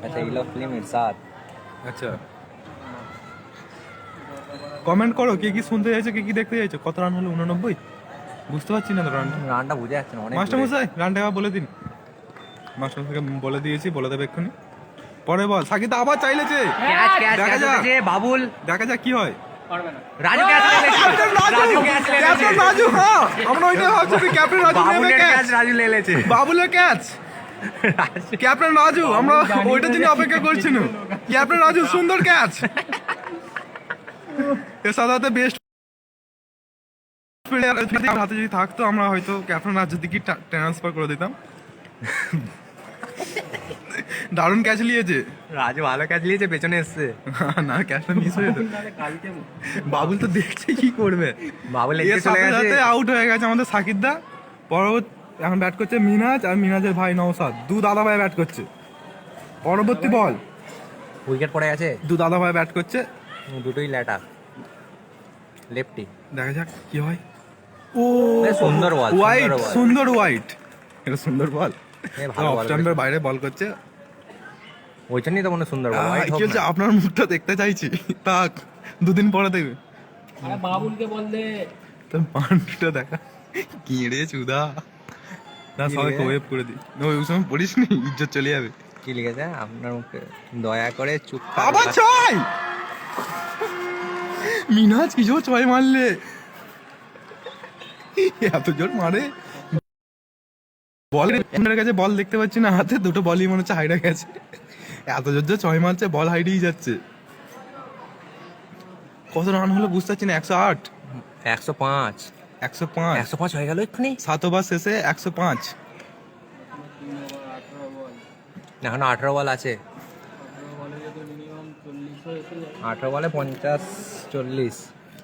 আচ্ছা, ইলভ ফিল্ম ইরশাদ। আচ্ছা, কমেন্ট করো কে কি শুনতে চাইছো, কে কি দেখতে চাইছো। কত রান হলো? 89। বুঝতে পারছি না তো রানটা। রানটা বুঝে যাচ্ছে না অনেক। মাস্টার মশাই রানটা এবার বলে দিন। মাস্টার মশাইকে বলে দিয়েছি, বলে দেবে এক্ষুনি। পরে বল সাকিদ আবার চাইলেছে, ক্যাচ ক্যাচ দেখা ক্যাচ যাক। হচ্ছে বাবুল। দেখা যাক কি হয়। পারবে না। রাজু ক্যাচ লেলেছে। রাজু ক্যাচ লেলেছে। ক্যাপ্টেন রাজু, হ্যাঁ আমরা ওইটাই ভাবছি, ক্যাপ্টেন রাজু নেবে বাবুলের ক্যাচ ক্যাচ। রাজু লেলেছে। বাবুলের ক্যাচ, ক্যাপ্টেন রাজু, আমরা ওইটার জন্য অপেক্ষা করছিলাম। ক্যাপ্টেন রাজু সুন্দর ক্যাচ। এর সাথে বেস্ট হাতে যদি থাকতো আমরা হয়তো ক্যাপ্টেন রাজুর দিকে ট্রান্সফার করে দিতাম। দারুণ ক্যাচ নিয়েছে। রাজু ভালো ক্যাচ নিয়েছে, পেছনে এসছে। না, ক্যাচটা মিস হয়ে যেত। তাহলে কালকে বাবুল তো দেখছে কি করবে। বাবুল এর এগিয়ে চলে সাথে গেছে। সাথে আউট হয়ে গেছে আমাদের সাকিদদা। পরবর্তী এখন ব্যাট করছে মিনাজ, আর মিনাজের ভাই নওশাদ, দু দাদা ভাই ব্যাট করছে। পরবর্তী বল, উইকেট পড়ে গেছে। দু দাদা ভাই ব্যাট করছে। দুটোই ল্যাটা, লেফটি। দেখা যাক কি হয়। ও বেশ সুন্দর বল, হোয়াইট, সুন্দর বল। সুন্দর হোয়াইট, এটা সুন্দর বল। এ ভালো অফ বল স্টাম্পের বাইরে বল করছে। ওই জন্যই তো মনে সুন্দর বল। আহ, white হোক কি হচ্ছে, না। আপনার মুখটা দেখতে চাইছি। তাক, দুদিন পরে দেখবে। আরে বাবুলকে বল দে। তোর পানটা দেখা, কি রে চুদা। না কি সবাইকে রে? ওয়েব করে দিই। ওই সময় পড়িস নি, ইজ্জত চলে যাবে। কি লিখেছে আপনার মুখে? দয়া করে চুপ আবার 6। মিনাজ কি জোর 6 মারলে, এত জোর মারে। বলের কাছে বল দেখতে পাচ্ছি না হাতে, দুটো বলই মনে হচ্ছে হাইডে গেছে। এত জোর যে 6 মারছে, বল হাইডেই যাচ্ছে। কত রান হলো বুঝতে পারছি না। 108, 105 105, 105 হয়ে গেল এক্ষুনি। 7 ওভার শেষে 105। এখনো 18 বল আছে। 18 বলে 50,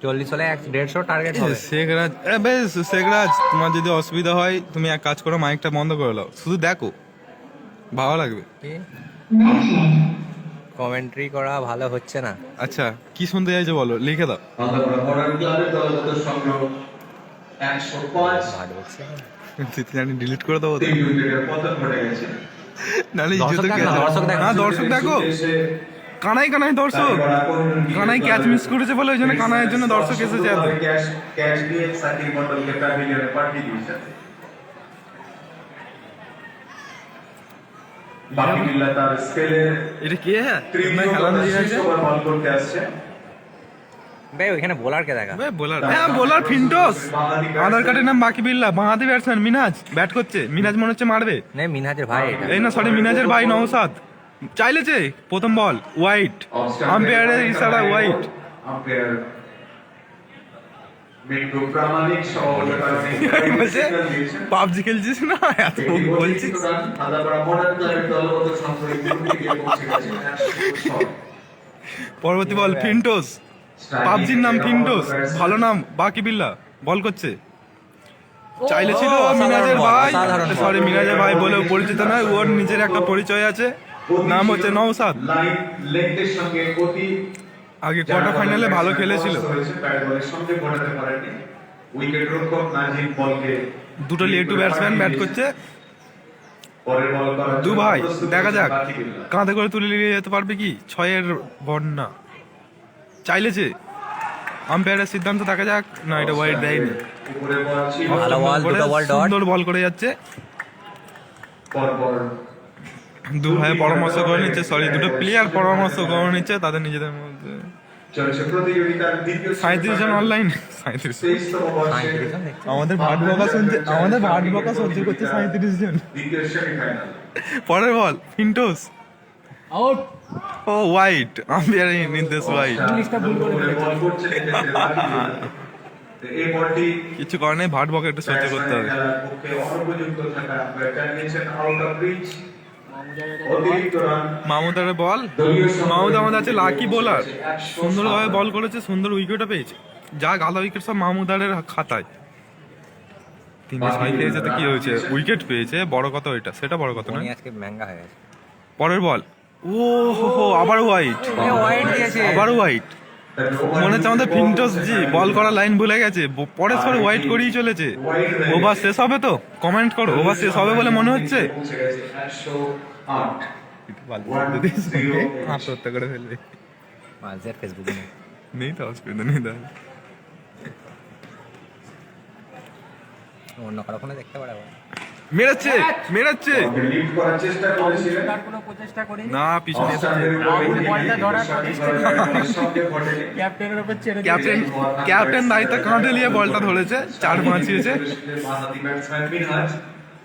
40 হলে 150 টার্গেট হবে। শেখরাজ, বেশ শেখরাজ, তোমার যদি অসুবিধা হয় তুমি এক কাজ করো, মাইকটা বন্ধ করে দাও, শুধু দেখো, ভালো লাগবে। কমেন্ট্রি করা ভালো হচ্ছে না। আচ্ছা, কি শুনতে চাইছো বলো, লিখে দাও। মডার্ন ক্লাবের দলগত সংগ্রহ 105, ভালো হচ্ছে। জানি ডিলিট করে দেবো তো। 3 উইকেটের পতন ঘটে গেছে। নাহলে দর্শক ইজ্জতের দেখো, catch- দর্শক দেখো। হ্যাঁ দর্শক দেখো, কানাই কানাই দর্শক, কানাই ক্যাচ মিস করেছে বলে ওই জন্য কানাইয়ের জন্য দর্শক এসেছে এত। ক্যাচ দিয়ে সাকিব মন্ডলকে প্যাভিলিয়নে পাঠিয়ে দিয়েছেন। বাকি বিল্লা তার স্পেলে এটা কে হ্যাঁ তৃতীয় খেলা তথা দিয়ে শেষ গেছে ওভার বল করতে আসছে। ভাই ওইখানে বোলারকে দেখা। বোলার, হ্যাঁ বোলার ফিন্টোস, আধার কার্ডের নাম বাকি বিল্লা, বাঁহাতি ব্যাটসম্যান মিনাজ ব্যাট করছে, মিনাজ মনে হচ্ছে মারবে, নেই মিনহাজের ভাই এটা। এই না সরি মিনাজের ভাই নওসাদ চাইলেছে, প্রথম বল হোয়াইট, আম্পায়ারের ইশারা হোয়াইট। আম্পায়ার মিন্টু প্রামাণিক সহযোগিতা বলছে পাবজি খেলছিস না এত বলছিস। পরবর্তী বল ফিন্টোস, পাবজির নাম ফিন্টোস, ভালো নাম বাকি বিল্লা, বল করছে, চাইলে ছিল মিনাজের ভাই, সরি মিনাজের ভাই বলেও পরিচিত নয়, ওর নিজের একটা পরিচয় আছে, নাম হচ্ছে নওসাদ। লাইন লেন্থের সঙ্গে অতি আগে কোয়ার্টার ফাইনালে ভালো খেলেছিল, ব্যাট বলের সঙ্গে ঘটাতে পারেনি। উইকেট রক্ষক নাজিম বলকে দুটো লেটু ব্যাটসম্যান ব্যাট করছে, পরের বল করার দু জন্য ভাই প্রস্তুত দেখা যাক বাকি বিল্লা। কাঁধে করে তুলে নিয়ে যেতে পারবে কি, ছয়ের বন্যা চাইলেছে, আম্পায়ারের সিদ্ধান্ত দেখা যাক, না এটা ওয়াইড দেয়নি, উপরে বল ছিল ভালো বল, করে দুটো বল ডট। সুন্দর বল করে যাচ্ছে, পরপর দু ভাই পরামর্শ করে নিচ্ছে, সরি দুটো প্লেয়ার পরামর্শ করে নিচ্ছে তাদের নিজেদের মধ্যে। চলছে প্রতিযোগিতার দ্বিতীয় 37 জন অনলাইন, 37 23তম বর্ষে আমাদের ভাট বকা শুনছে, আমাদের ভাট বকা সহ্য করছে 37 জন। দ্বিতীয় সেমিফাইনাল। পরের বল ফিন্টোস, আউট। ও হোয়াইট, আম্পায়ারের নির্দেশ হোয়াইট, ইংলিশটা ভুল করে উপরে বল করছে এক্ষেত্রে বাকি বিল্লা। তো এই বলটি কিছু কারণে ভাট বকা একটু সহ্য করতে হবে। খেলার পক্ষে অনুপযুক্ত থাকা আম্পায়ার জানিয়েছেন আউট অফ রিচ। অতিরিক্ত রান মাহমুদারের বল, মাহমুদ আমাদের আছে লাকি বোলার, সুন্দরভাবে বল করেছে, সুন্দর উইকেটও পেয়েছে, যা গালা উইকেট সব মাহমুদারের খাতায়। 306 পেয়েছে তো কি হয়েছে, উইকেট পেয়েছে, বড় কথা ওইটা, সেটা বড় কথা উনি নয়। আজকে ম্যাঙ্গা হয়ে গেছে। পরের বল, ও হো হো আবার হোয়াইট, হোয়াইট দিয়েছে। আবার হোয়াইট, মনে হচ্ছে আমাদের ফিন্টোস জি বল করা লাইন ভুলে গেছে, পরের পরে হোয়াইট করেই চলেছে। ওভার শেষ হবে তো, কমেন্ট করো ওভার শেষ হবে বলে মনে হচ্ছে। পৌঁছে গেছে 108। আত্মহত্যা করে ফেলবে, মাঝের ফেসবুকে নেই। নেই তো অসুবিধা নেই তাহলে। অন্য কারো ফোনে দেখতে পারে আবার। মেরেছে মেরেছে, লিড করার চেষ্টা করেছিলেন তার কোনো প্রচেষ্টা করিনি। না পিছনে এসেছে। অফসাইডের উপরে বলটা ধরার সঙ্গে ঘটেনি। ক্যাপ্টেনের উপর ছেড়ে ক্যাপ্টেন ক্যাপ্টেন দায়িত্ব কাঁধে নিয়ে বলটা ধরেছে, 4 বাঁচিয়েছে। বাঁহাতি ব্যাটসম্যান মিনহাজ।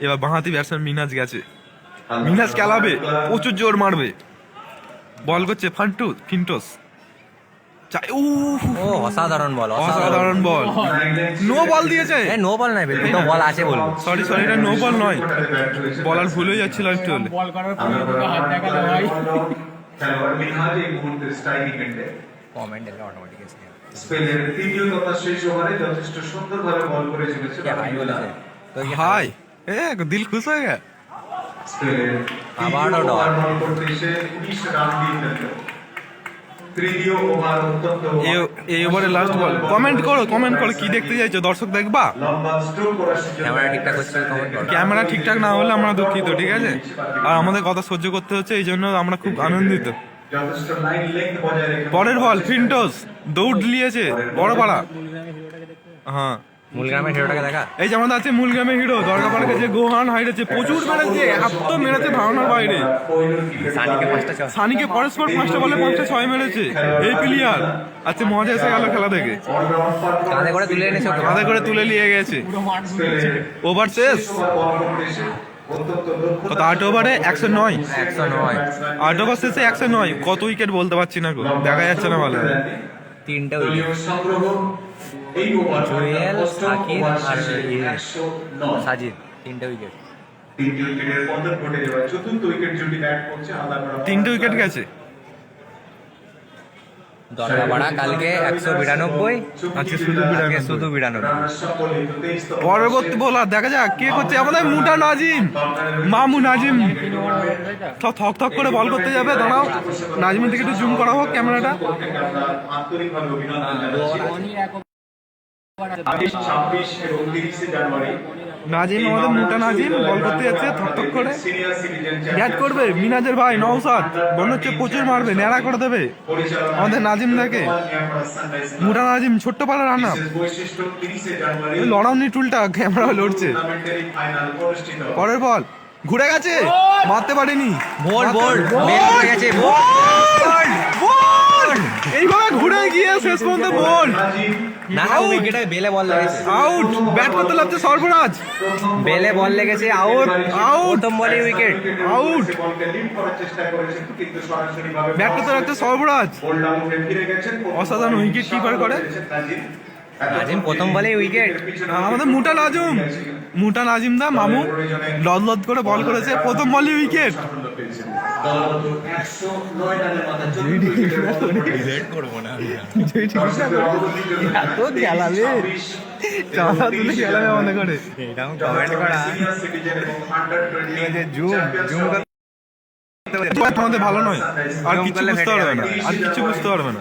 এবার বাঁহাতি ব্যাটসম্যান মিনাজ গেছে, মিনাজ খেলাবে, প্রচুর জোর মারবে, বল করছে ফিন্টোস, ও অসাধারণ বল, অসাধারণ বল, নো বল দিয়েছে, এই নো বল নাই বেটা, বল আছে বলবো। সরি সরি এটা নো বল নয়, বলার ভুল হয়ে যাচ্ছিল একটু হলে। বল করার পরে দুটো হাত দেখালো ভাই। খেলোয়াড় মিনহাজ এই মুহূর্তে স্ট্রাইকিং এন্ডে। কমেন্ট এলে অটোমেটিক এসে যাবে। স্পেনের তৃতীয় তথা শেষ ওভারে যথেষ্ট সুন্দরভাবে বল করে চলেছে কে হাই বলেছে তো কি হাই এ দিল খুশ হয়ে গেছে। স্পেনের আবারও তৃতীয় ডট। ওভার বল করতে এসে 19 রান দিয়ে ফেলল। তৃতীয় ওভার অত্যন্ত এই ওভারে লাস্ট বল, কমেন্ট করো কি দেখতে চাইছো, দর্শক দেখবা, লম্বা স্ট্রোক করার সুযোগ ক্যামেরা ঠিকঠাক হচ্ছে কমেন্ট করো। ক্যামেরা ঠিকঠাক না হলে আমরা দুঃখিত, ঠিক আছে, আর আমাদের কথা সহ্য করতে হচ্ছে, এই জন্য আমরা খুব আনন্দিত। যথেষ্ট লাইন লেংথ বজায় রেখে পরের বল ফিন্টোস, দৌড় নিয়েছে বড় পাড়া, হ্যাঁ মূল গ্রামের হিরোটাকে দেখা। এই যে আমাদের আছে মূলগ্রামের হিরো দরগাপাড়া যে গোহান হাইরেছে, প্রচুর মেরেছে, এত মেরেছে ধারণার বাইরে, সানিকে পাঁচটা চল। সানিকে পরস্পর 5টা বলে 5টা 6 মেরেছে, এই প্লেয়ার আচ্ছা মজা এসে গেল খেলা দেখে, কাঁধে করে তুলে এনেছে ওকে। কাঁধে করে তুলে নিয়ে গেছে, পুরো মাঠ ঘুরেছে। ওভার শেষ কত, 8 ওভারে 109, 109 8 ওভার শেষে 109, কত উইকেট বলতে পারছি না গো, দেখা যাচ্ছে না ভালো। তিনটে উইকেট, সংগ্রহ এই ওভার জুয়েল, সাকিব আর 109। সাজিদ, তিনটে উইকেট। 3 উইকেটের পতন ঘটে যাওয়ায় চতুর্থ উইকেট জুটি ব্যাট করছে আলাদা 3টে উইকেট গেছে, দরগাপাড়া কালকে 192, আজকে শুধু আজকে শুধু 92। পরবর্তী বলার দেখা যাক কে করছে, আমাদের মুটা নাজিম, মামু নাজিম থক থক করে বল করতে যাবে, দাঁড়াও নাজিমের দিকে একটু জুম করা হোক ক্যামেরাটা, আন্তরিকভাবে অভিনন্দন জানাচ্ছি। ধোনির এক ওভার আছে। 26 এবং 30 জানুয়ারি নাজিম, আমাদের মোটা নাজিম বল করতে যাচ্ছে থক করে। ব্যাট করবে মিনাজের ভাই নওশাদ, মনে হচ্ছে প্রচুর মারবে, ন্যাড়া করে দেবে আমাদের নাজিম দেখে। মোটা নাজিম ছোট্ট পাড়া রান আপ, লড়াউনি টুলটা ক্যামেরা লড়ছে। পরের বল ঘুরে গেছে, মারতে পারেনি। বল বল বল! বেল হয়ে গেছে বল! বল! এইভাবে ঘুরে গিয়ে শেষ পর্যন্ত বল না না, উইকেটে বেলে বল লেগেছে, আউট। ব্যাট করতে লাগছে সর্বরাজ, বেলে বল লেগেছে, আউট। আউট। প্রথম বলে উইকেট, আউট। ব্যাট করতে লাগছে সর্বরাজ, অসাধারণ উইকেট কিপার করে নাজিম প্রথম বলে উইকেট। আমাদের মোটা নাজিম দা মামু লদ লদ করে বল করেছে, প্রথম বলে উইকেট। এত খেলাবে, চাঁদা তুলে খেলাবে আমাদের করে। আমাদের ভালো নয়, আর কিছু বুঝতে পারবে না, আর কিছু বুঝতে পারবে না।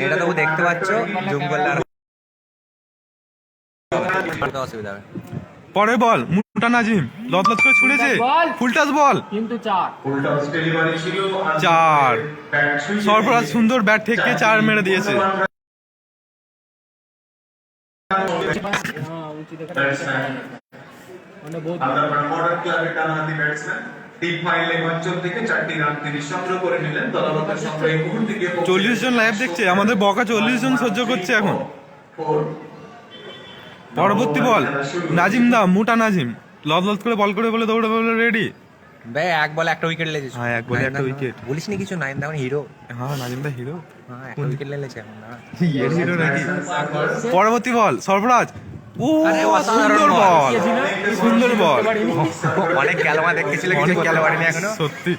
এটা তো দেখতে পাচ্ছ, জুম করলে আর অসুবিধা হবে। পরের বল মোটা নাজিম লদ লদ করে ছুড়েছে, ফুলটাস বল, কিন্তু 4 চার। সরফরাজ সুন্দর ব্যাট থেকে 4 মেরে দিয়েছে। মানে বহুত টিম ফাইনালে অঞ্চল থেকে 4টি রান তিনি সংগ্রহ করে নিলেন। দলগত সংগ্রহে এই মুহূর্তে গিয়ে 40 জন লাইভ দেখছে, আমাদের বকা 40 জন সহ্য করছে এখন। পরবর্তী বল নাজিম দা, মোটা নাজিম লদ লদ করে বল করে বলে দৌড়ে বলে রেডি। বে এক বলে একটা উইকেট লেগেছে। হ্যাঁ, এক বলে একটা wicket। বলিস নি কিছু, নাইন দাও হিরো। হ্যাঁ নাজিম দা হিরো, হ্যাঁ, একটা উইকেট লেগেছে এখন না। হিরো নাকি। পরবর্তী বল সরফরাজ, ও আরে, অসাধারণ সুন্দর বল। বল, সুন্দর বল। অনেক খেলোয়াড় দেখতেছিল, কিছু অনেক বলতে পারিনি এখনো। সত্যি।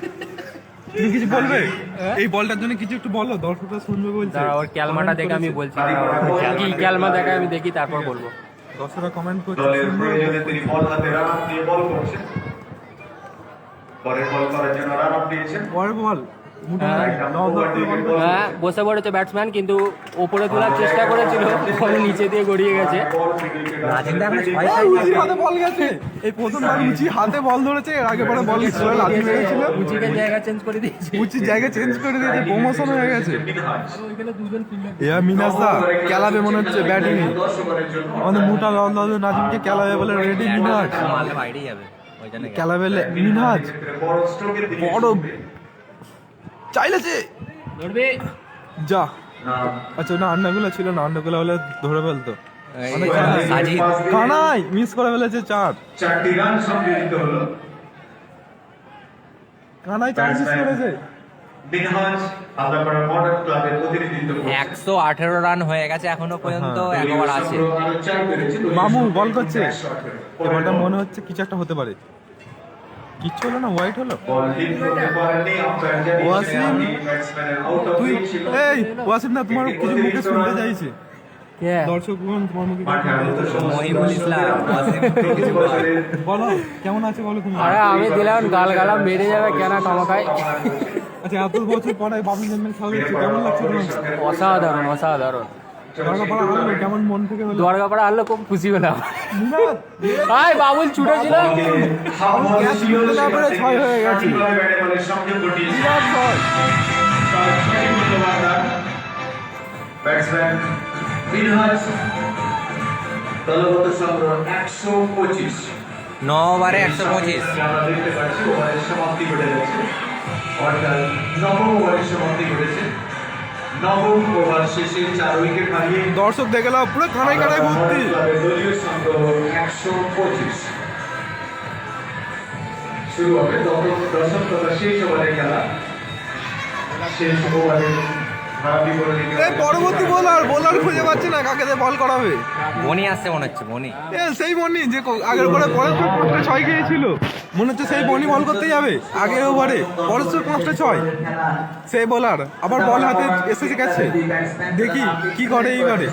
তুমি কিছু বলবে এই বলটার জন্য? কিছু একটু বলো, দর্শকরা শুনবে বলছে। দাঁড়া, ওর ক্যালমাটা দেখে আমি বলছি, কি ক্যালমা দেখে আমি দেখি তারপর বলবো। দর্শকরা কমেন্ট করছে দলের সুন্দর। প্রয়োজনে তিনি বল হাতে রান আপ দিয়ে বল করছেন। পরের বল করার জন্য রান আপ দিয়েছেন। পরের বল মোটা নাজিম লদ লদ করে বল করে- হ্যাঁ, বসে পড়েছে ব্যাটসম্যান, কিন্তু ওপরে তোলার চেষ্টা করেছিল, বল নিচে দিয়ে গড়িয়ে গেছে। নাজিম দা এখন 6 এই উঁচি হাতে বল গেছে, এই প্রথমবার উঁচি হাতে বল ধরেছে। এর আগে পরে বল ছিল লাথি মেরেছিল, উচিকে জায়গা চেঞ্জ করে দিয়েছে। উঁচি জায়গা চেঞ্জ করে দিয়েছে, প্রমোশন হয়ে গেছে। ওইখানে দুজন ফিল্ডার। ইয়া মিনাজ দা খেলাবে মনে হচ্ছে ব্যাটিং এ, আমাদের মোটা লদ লদ নাজিমকে খেলাবে বলে রেডি মিনাজ। মারলে বাইরেই যাবে, ওই জন্য খেলাবে মিনাজ, বড় স্ট্রোকের দিকে বড় চাইলেছে ধরবে। যা। আচ্ছা না, আন্নাগুলো ছিল না, আন্নাগুলো হলে ধরে ফেলতো। অনেক সাজিদ কানাই মিস করে ফেলেছে 4। 4টি রান সংগৃহীত হলো। কানাই 4 মিস করেছে। মিনহাজ আল্লাহপাড়া মডার্ন ক্লাবের প্রতিনিধিত্ব করছেন। 118 রান হয়ে গেছে এখনো পর্যন্ত, 1 ওভার আছে। আরো 4 পেরেছে। মামু বল করছে, 118 এবারটা মনে হচ্ছে কিছু একটা হতে পারে। কিচ্ছু হলো না, হোয়াইট হলো। বল হিট করতে পারেননি আম্পায়ার জানিয়েছেন ওয়াসিম, আপনি ব্যাটসম্যানের আউট অফ তুই ফিল্ড ছিল। এই ওয়াসিম না, তোমার কিছু মুখে শুনতে চাইছে কে? দর্শকগণ, তোমার মুখে কিছু মাঠে শুনতে আগত চাইছে। সমস্ত মহিবুল ইসলাম, ওয়াসিম, কিছু বল। বছরের বলো কেমন আছে বলো তুমি। আরে আমি দিলাম গাল গালাম বেড়ে যাবে কেন টমাকায়। আচ্ছা এত বছর পরে বাবু জন্মের খেলা হচ্ছে, কেমন লাগছে তোমার? অসাধারণ অসাধারণ। দরগাপাড়া হারলো, কেমন মন থেকে হলো? দুয়ারগাপাড়া হারলো, খুব খুশি হলাম। মিনাজ, আয় বাবুল ছুটেছিল। হাফ বল ক্যাচ ছিল করতে না পেরে 6 হয়ে গেছে। কিভাবে ব্যাটে বলে সংযোগ ঘটিয়েছে। মিনাজ ছয়। তার সঠিক মূল্যবান রান। ব্যাটসম্যান মিনহাজ দলগত সংগ্রহ 125। 9 ওভারে 125। আমরা দেখতে পাচ্ছি ওভারের সমাপ্তি ঘটে গেছে, অর্থাৎ নবম ওভারের সমাপ্তি ঘটেছে। নবম ওভার শেষে 4 উইকেট হারিয়ে দর্শক দেখে নাও, পুরো খানায় খানায় ভর্তি। ক্লাবের দলীয় সংগ্রহ 125। শুরু হবে দশম তথা শেষ ওভারের খেলা। শেষ ওভারে এই পরবর্তী বোলার খুঁজে পাচ্ছে না, কাকে দিয়ে বল করাবে। বনি আসছে মনে হচ্ছে, বনি। সেই বনি যে আগের পরে পরের 6 খেয়েছিল, মনে হচ্ছে সেই বনি বল করতে যাবে আগের ওভারে, পরের 6, সেই বোলার আবার বল হাতে এসেছে গেছে। দেখি কি করে এইবারে।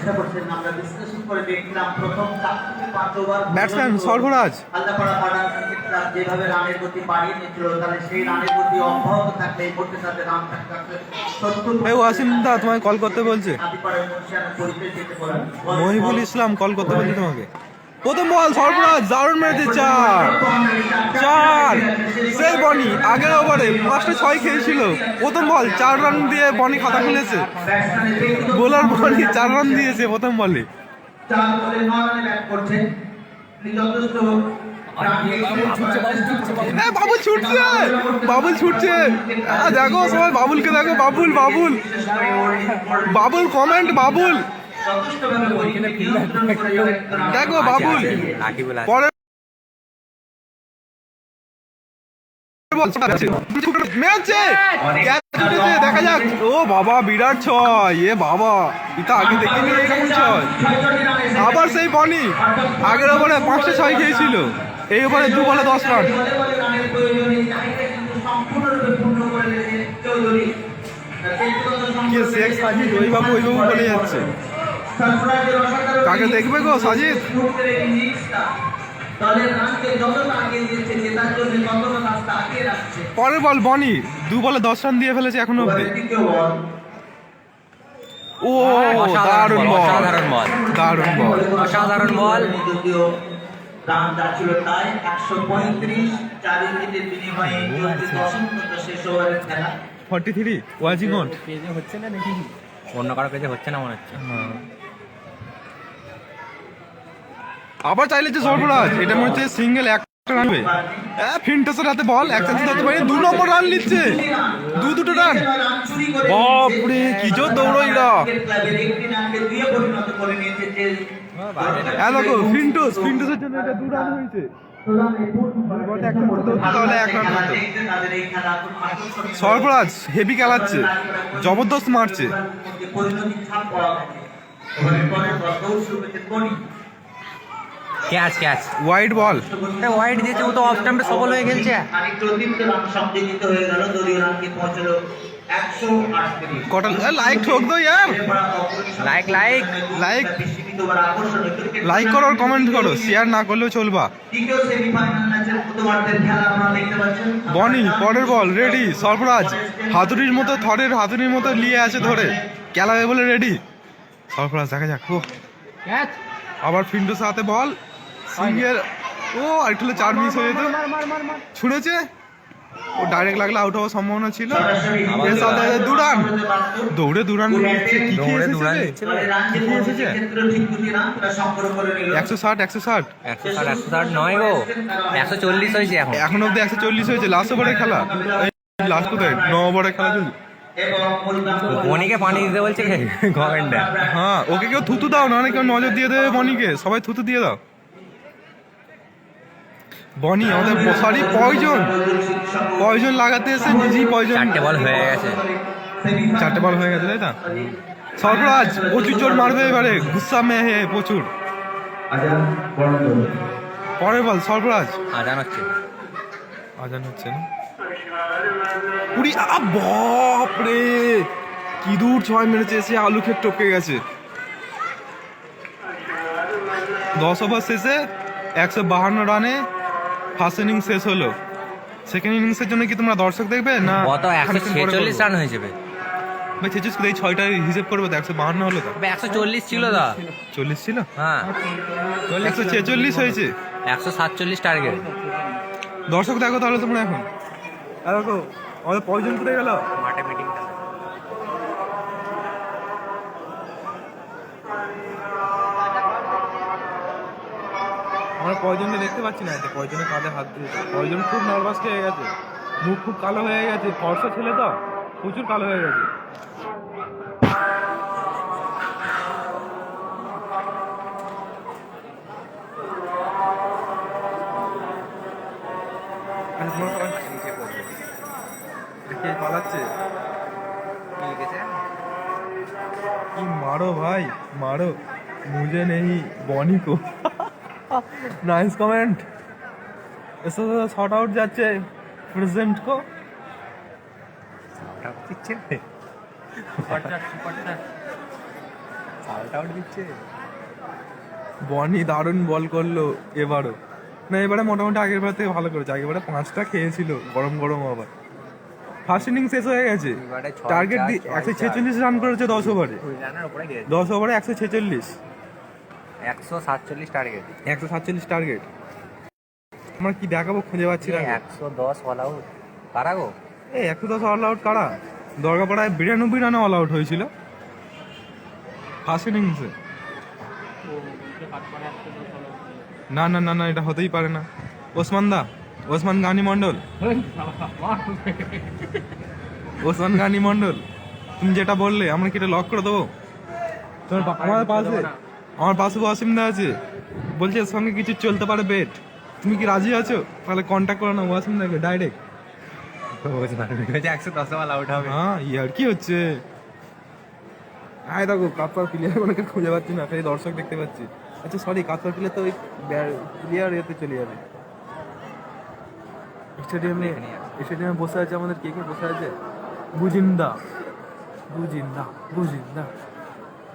Batsman Sarfaraz, Allahpara modern cricket club যেভাবে রানের গতি বাড়িয়ে নিচ্ছিল, তাহলে সেই রানের গতি অব্যাহত থাকলে এই মুহূর্তে তাদের রান থাকতে 70। এই ওয়াসিম দা তোমায় কল করতে বলছে, আদিপাড়ার মুন্সিয়ানা পরিচয় দিতে বলেন। মহিবুল ইসলাম কল করতে বলছে তোমাকে। প্রথম বল সর্বরাজ দারুণ মেরেছে, 4 সেই বনি আগের ওভারে 5টা 6 খেয়েছিল। প্রথম বল 4 রান দিয়ে বনি খাতা খুলেছে। বোলার বনি 4 রান দিয়েছে প্রথম বলে। 4 বলে 9 রানে ব্যাট করছেন। তিনি যথেষ্ট বাবুল ছুটছে, বাবুল ছুটছে। দেখো সবাই বাবুলকে দেখো, বাবুল বাবুল বাবুল কমেন্ট, বাবুল দেখো বাবুল। রাকিবুল আছে। পরের মেরেছে, catch উঠেছে, দেখা যাক। ও বাবা বিরাট 6, এ বাবা এটা আগে দেখিনি এরকম 6। আবার সেই বনি আগের ওভারে 5টা 6 খেয়েছিল, এই ওভারে 2 বলে 10 রান। কে শেখ সাজিদ, ওই বাবু বলে যাচ্ছে। কাকে দেখবে গো সাজিদ? পরের বল বনি 2 বলে 10 রান দিয়ে ফেলেছে এখনো অব্দি। ও দারুণ বল, অসাধারণ বল, দারুণ বল, অসাধারণ বল। রান যাচ্ছিল তাই 135, 4 উইকেটের বিনিময়ে 10 পর্যন্ত শেষ ওভারের খেলা। 43 ওয়াচিং অন। পেজে হচ্ছে না নাকি? অন্য কারো পেজে হচ্ছে না মনে হচ্ছে। আবার চাইলেছে সর্বরাজ, এটা মনে হচ্ছে সিঙ্গেল একটা রান হবে। ফিন্টাসের হাতে বল, এক চান্স ধরতে পারে, 2 নম্বর রান নিচ্ছে, 2 রান। বাপরে কি জোর দৌড়ো এরা। দেখো ফিন্টাসের জন্য এটা 2 রান হয়েছে। তাহলে 1 রান হতো। সর্বরাজ হেভি খেলাচ্ছে, জবরদস্ত মারছে। Catch catch, wide ball, wide দিয়েছে, ও তো অফ স্টাম্পে সফল হয়ে খেলছে। কটা লাইক ঠোক দো ইয়ার, লাইক লাইক লাইক লাইক করো আর কমেন্ট করো, শেয়ার না করলেও চলবা। বনি পরের বল রেডি, সর্বরাজ হাতুড়ির মতো, থরের হাতুড়ির মতো নিয়ে আছে ধরে, খেলাবে বলে রেডি সর্বরাজ। দেখা যাক। ও ক্যাচ, আবার ফিন্টোস হাতে বল, সিঙ্গেল। ও আরেকটু 4 মিস হয়ে যেত। ছুঁড়েছে, ও ডাইরেক্ট লাগলে আউট হওয়ার সম্ভাবনা ছিল। এর সাথে 2 রান, দৌড়ে 2 রান নিচ্ছে। কি কি দৌড়ে 2 রান এসেছে? দিচ্ছে। 160 160 160 নয় গো, 140 হয়েছে এখন। এখন অব্দি 140 হয়েছে। লাস্ট ওভারের খেলা, লাস্ট কোথায় 9 ওভারের খেলা চলছে। বনিকে পানি দিতে বলছে গভর্নমেন্টে। হ্যাঁ, ওকে কেউ থুতু দাও, না কেউ নজর দিয়ে দেবে বনিকে, সবাই থুতু দিয়ে দাও। বনি আমাদের সরি পয়জন লাগাতে এসে নিজেই পয়জন। 4টে বল হয়ে গেছে, 4টে বল হয়ে গেছে, তাই না? সর্বরাজ প্রচুর জোর মারবে এবারে, গুসা মে হে প্রচুর। পরের বল সর্বরাজ, আজান হচ্ছে। আজান হচ্ছে না? 20, বাপরে কি দূর 6 মেরেছে, এসে আলু খেয়ে টপকে গেছে। 10 ওভার শেষে 152 রানে ফার্স্ট ইনিংস শেষ হলো। সেকেন্ড ইনিংসের জন্য কি তোমরা দর্শক দেখবে না? কত 146 রান হয়ে যাবে ভাই 46 করে 6টা হিসেব করবো তো 152 হলো তো। 140 ছিল দা। 40 ছিল, হ্যাঁ 146 হয়েছে। 147 টার্গেট। দর্শক দেখো তাহলে তোমরা এখন। দেখো আমাদের পয়জন করে গেল। মাঠে মিটিং আমরা কয়জনকে দেখতে পাচ্ছি না, এতে কয়জনের কাঁধে হাত দিয়েছে। কয়জন খুব নার্ভাস হয়ে গেছে, মুখ খুব কালো হয়ে গেছে, ফর্সা ছেলে তো প্রচুর কালো হয়ে গেছে। কে পালাচ্ছে? কি মারো ভাই মারো, মুझे नहीं বনি को। Nice comment. इससे शॉट आउट যাচ্ছে প্রেজেন্ট को। দিচ্ছে, আউট দিচ্ছে। বনি দারুণ বল করলো এবারও। না এবারে মোটামুটি আগের বার থেকে ভালো করেছে, আগেরবারে 5টা খেয়েছিল গরম গরম। আবার ফার্স্ট ইনিংস শেষ হয়ে গেছে, টার্গেট 146 রান করেছে 10 ওভারে। 10 ওভারে 146। 147 টার্গেট। 147 টার্গেট। আমার কি দেখাবো খুঁজে পাচ্ছি না। 110 অল আউট কারা গো? 110 অল আউট কারা? দরগাপাড়ায় 92 রানে অল আউট হয়েছিল ফার্স্ট ইনিংসে। না না না না, এটা হতেই পারে না। ওসমান গানি মন্ডল, ওসমান গানি মন্ডল, তুমি যেটা বললে আমরা কি এটা লক করে দেবো? আমার পাশে ওয়াসিমদা আছে, বলছে এর সঙ্গে কিছু চলতে পারে বেট, তুমি কি রাজি আছো? তাহলে কন্ট্যাক্ট করো না ওয়াসিমদাকে ডাইরেক্ট। 110 অল আউট হবে। হ্যাঁ, ইয়ার কি হচ্ছে? আয় দেখো কাতপার প্লেয়ার গুলোকে খুঁজে পাচ্ছি না, খালি দর্শক দেখতে পাচ্ছি। আচ্ছা সরি, কাতপার প্লেয়ার তো ওই প্লেয়ার এতে চলে যাবে। স্টেডিয়ামে বসে আছে আমাদের, কে কে বসে আছে? বুজিন্দা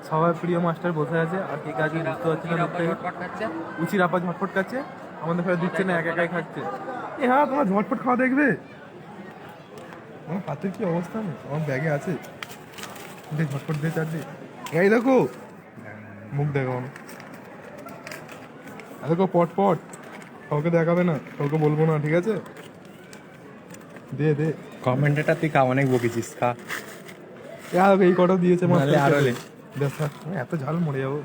সবাই প্রিয় মাস্টার বসে আছে। আর কে কাজ বুঝতে পারছি না। উচির আপা ঝটপট খাচ্ছে, আমাদের ফেলে দিচ্ছে না, একাই খাচ্ছে। হ্যাঁ, তোমার ঝটপট খাওয়া দেখবে? আমার হাতের কি অবস্থা? আমার ব্যাগে আছে, ঝটপট দিয়ে চারটে। এই দেখো মুখ দেখো, দেখো পট কাউকে দেখাবে না, কাউকে বলবো না, ঠিক আছে? দে কমেন্টেটা তুই খা, অনেক বকেছিস, খা। এই কটা দিয়েছে নাহলে আরো লে। দেখা এত ঝাল মরে যাবো।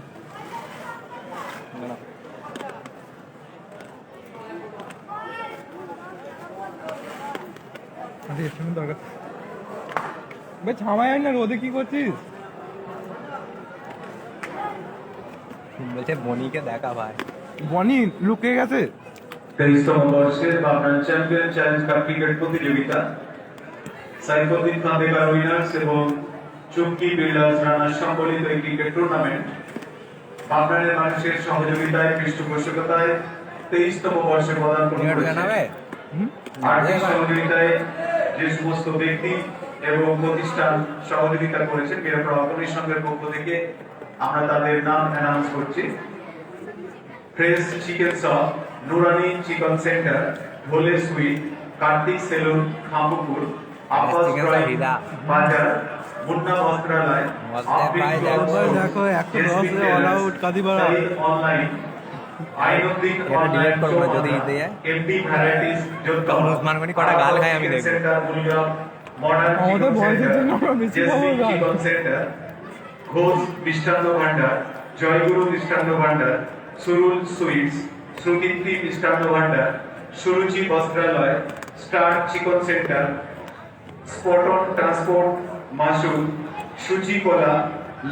দরকার ছামাই না, রোদে কি করছিস? বলছে বনিকে দেখা ভাই। বনি লুকিয়ে গেছে। 23তম বর্ষের Bangladesh champion challenge cup cricket প্রতিযোগিতা সাইফুদ্দিন খান বেকার উইনার্স এবং চুমকি বিল্ডার্স রানার সম্বলিত এই ক্রিকেট টুর্নামেন্ট বাংলাদেশের মানুষের সহযোগিতায় পৃষ্ঠপোষকতায় 23তম বর্ষে প্রদান জানাবে আর্থিক সহযোগিতায় যে সমস্ত ব্যক্তি এবং প্রতিষ্ঠান সহযোগিতা করেছেন বীরপ্রভা সংঘের পক্ষ থেকে আমরা তাদের নাম অ্যানাউন্স করছি। Fresh chicken shop, Nurani chicken centre, Bhole sweet, Kartik saloon Khampukur, Abbas drawing Bazar, Munna Bastralay, দেখো 110 all out Kadibara online Ainuddin এটা অনলাইন delete করবো না যদি ইতে যায়। এমপি ভ্যারাইটিস তখন উসমান গনি কটা গাল খায় আমি দেখবো। আমাদের বয়সের জন্য আমরা বেশি খাবো গাল। ঘোষ মিষ্টান্ন ভান্ডার, জয়গুরু মিষ্টান্ন ভান্ডার, Surul sweets, Sukirti Mishtanna Bhandar, Suruchi Bastralay, star chicken centre, স্পটন transport, Masud, Suchi cola,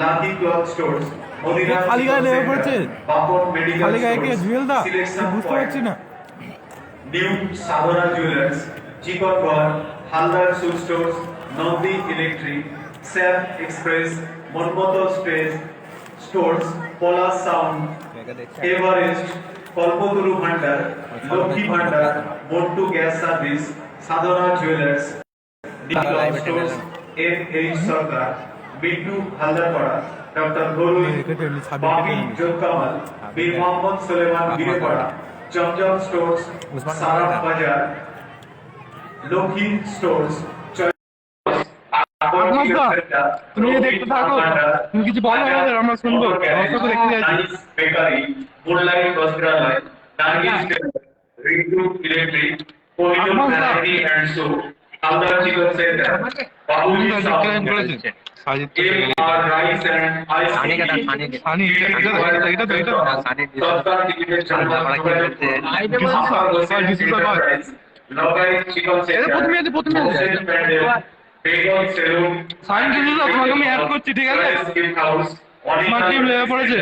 lucky cloth stores, Madina খালি গায়ে নেমে পড়ছে। বাপন মেডিকেল খালি গায়ে কে স্টোর্স, জুয়েল দা? সিলেকশন বুঝতে পারছি না। নিউ সাধনা জুয়েলার্স, চিকন ঘর, Haldar shoe stores, Nandi electric, স্যাপ এক্সপ্রেস, মনমতো stores, Palash sound, Everest, Kalpataru Bhandar, Lakshmi Bhandar, Montu gas service, Sadhana jewellers, stores, M H. Sarkar, Bittu Haldarpara, doctor Garui, Bapi জোকামাল, বীর মোহাম্মদ সুলেমান গিরেপাড়া, জমজম স্টোর্স, সারাফ বাজার, লক্ষ্মী স্টোর্স, তুমি দেখতে থাকো, তুমি কিছু বলো আমাদের, আমরা শুনবো। দর্শক দেখতে যাচ্ছি। Bakery, moonlight Bastralay, target Ritu electric, Parijan variety and so, Haldar chicken centre, Babuji sound, M R. Rice and Sunny কাটা, আইসক্রিম, সানি। এটা তো তৎকাল টিকিটের জন্য লগাই চিকেন সেন্টার, প্রথমে হোসেন প্যান্ডেল, বেগম সেলুন, সাইন কিছু তো তোমাকে আমি অ্যাড করছি, ঠিক আছে? স্মার্ট টিম লেগে পড়েছে।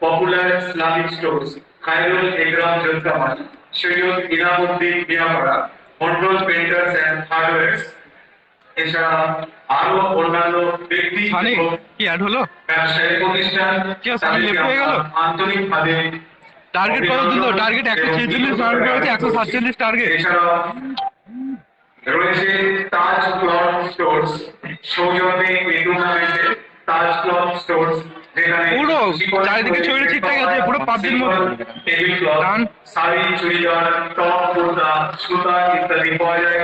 Popular Islamic stores, Khairul Ikram Jotkamal, Syed Inamuddin Miyapara, Mondal painters and hardwares, এছাড়া আরো অন্যান্য ব্যক্তি সানি ও কি অ্যাড হলো? ব্যবসায়ী প্রতিষ্ঠান কি আর সানি লেফট হয়ে গেল? আন্তরিকভাবে টার্গেট কত দিল? টার্গেট 146 টার্গেট করেছে, 147 টার্গেট। এছাড়া রয়েছে তাজ ক্লথ স্টোর্স, সৌজন্যে এই টুর্নামেন্টে তাজ ক্লথ স্টোর্স, যেখানে পুরো চারিদিকে ছড়িয়ে ঠিকঠাক আছে, পুরো পাবজির মতো। টেবিল ক্লথ, ডান। শাড়ি, চুড়িদার, টপ, কুর্তা, সুতা ইত্যাদি পাওয়া যায়।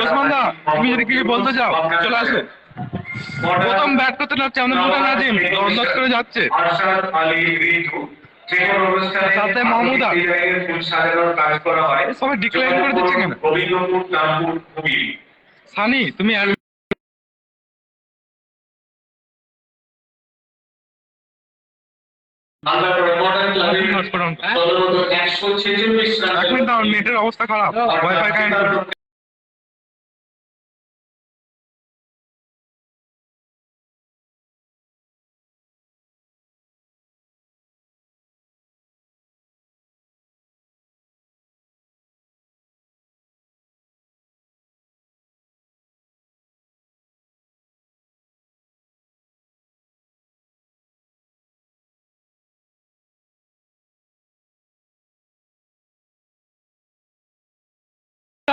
ওসমান দা, তুমি যদি কিছু বলতে চাও চলে আসো। প্রথম ব্যাট করতে নামছে আমাদের দুটো নাজিম, দশ করে যাচ্ছে। আরশাদ আলী রিতু, যে কোনো অনুষ্ঠানে সাথে মাহমুদা। এই জায়গায় ফুল সাজানোর কাজ করা হয়। সবাই decline করে দিচ্ছে কেন? রবীন্দ্রপুর, রামপুর, হুগলি। সানি তুমি আমরা মডার্ন ক্লাবে তদন্ত 146 রান। এক মিনিট দাও, নেটের অবস্থা খারাপ, ওয়াইফাই কানেক্ট।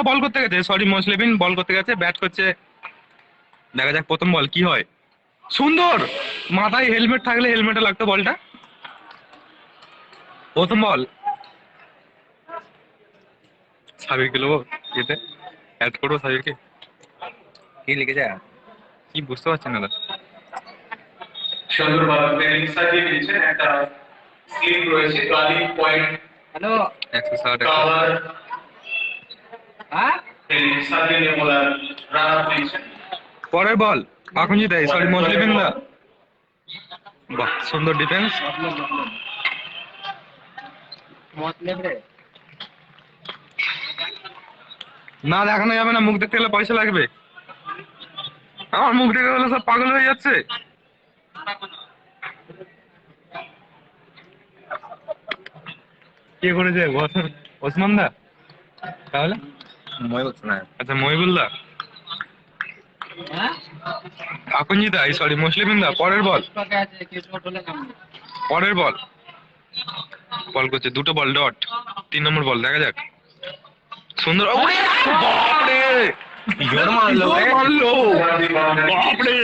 বল করতে গেছে, সরি মোসলেবিন বল করতে গেছে, ব্যাট করছে। দেখা যাক প্রথম বল কি হয়। সুন্দর, মাথায় হেলমেট থাকলে হেলমেটে লাগতো বলটা। প্রথম বল সাবির কে লোবো, এতে অ্যাড করবো সাবিরকে। কি লিখেছে? কি বুঝতে পারছেন না? সুন্দরভাবে ব্যাটিং সাজিয়ে দিয়েছেন, একটা স্লিপ রয়েছে, গালি পয়েন্ট হ্যালো 160 কভার হ্যাঁ সাজিয়ে নিয়ে বলার রান আপ দিয়েছেন। পরের বল এখন জিতে, সরি মোসলেবিন দা। বাহ, সুন্দর ডিফেন্স। মতলব রে না দেখানো যাবে না, মুখ দেখতে গেলে পয়সা লাগবে। আমার মুখ দেখে গেলে সব পাগল হয়ে যাচ্ছে। কে করেছে? ওসমান দা? তাহলে ময়ূর না। আচ্ছা মহিবুল দা। হ্যাঁ আকঞ্জি দা, সরি মুসলিমিন দা। পরের বল, স্টকে আছে কিছু হোটেলে নাম পরের বল। বল করছে, দুটো বল ডট, 3 নম্বর বল, দেখা যাক। সুন্দর, ওরে বাপরে, জোর মারলো জোর মারলো, বাপরে।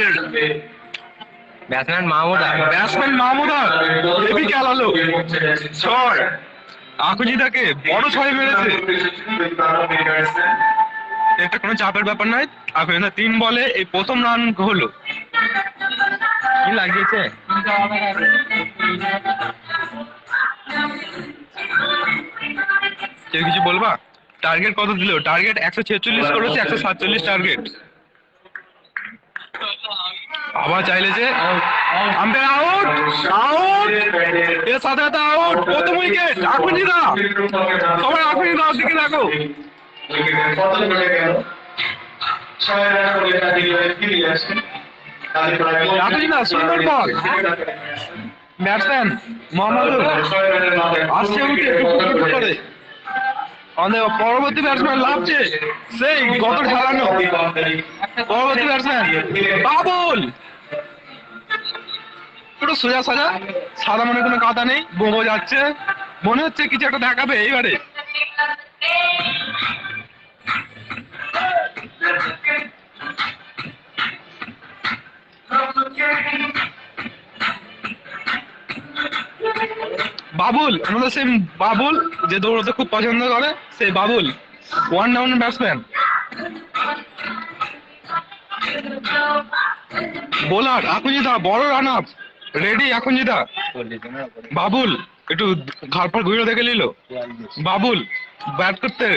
Batsman Mahmuda. Batsman Mahmuda heavy খেলালো, 6। আকঞ্জি দাকে বড় 6 মেরেছে। এটা কোনো চাপের ব্যাপার নয়। আকঞ্জি দা 3 বলে এই প্রথম রান হলো। কি লাগিয়েছে? কেউ কিছু বলবা? টার্গেট কত দিল? টার্গেট 146 করেছে, 147 টার্গেট। আবার চাইলে যে আম্পায়ার আউট, আউট, এর সাথে সাথে আউট। প্রথম উইকেট আকঞ্জি দা। সবাই আকঞ্জি দার দিকে দেখো। উইকেটের পতন ঘটে গেল। 6 রান করে তাদের ফিরে আসেন। তাদের প্রায় আকঞ্জি দা সুন্দর বল। ব্যাটসম্যান মোহাম্মদুল 6 রানের মাথায় আসছে উঠে টুক করে। আমাদের পরবর্তী ব্যাটসম্যান লাভছে, সেই গত ঢালানো পরবর্তী ব্যাটসম্যান বাবুল। পুরো সোজা সাজা, সাদা মনে কোনো কাদা নেই, বোবো যাচ্ছে, মনে হচ্ছে কিছু একটা দেখাবে এইবারে। বাবুল, আমাদের সেই বাবুল যে দৌড়তে খুব পছন্দ করে, সেই বাবুল 1 ডাউন ব্যাটসম্যান। বোলার আকঞ্জিদা, বড় রান আপ রেডি। আকঞ্জিদা, বাবুল একটু ঘাড় পর ঘুরে দেখে নিল। বাবুল ব্যাট করতে,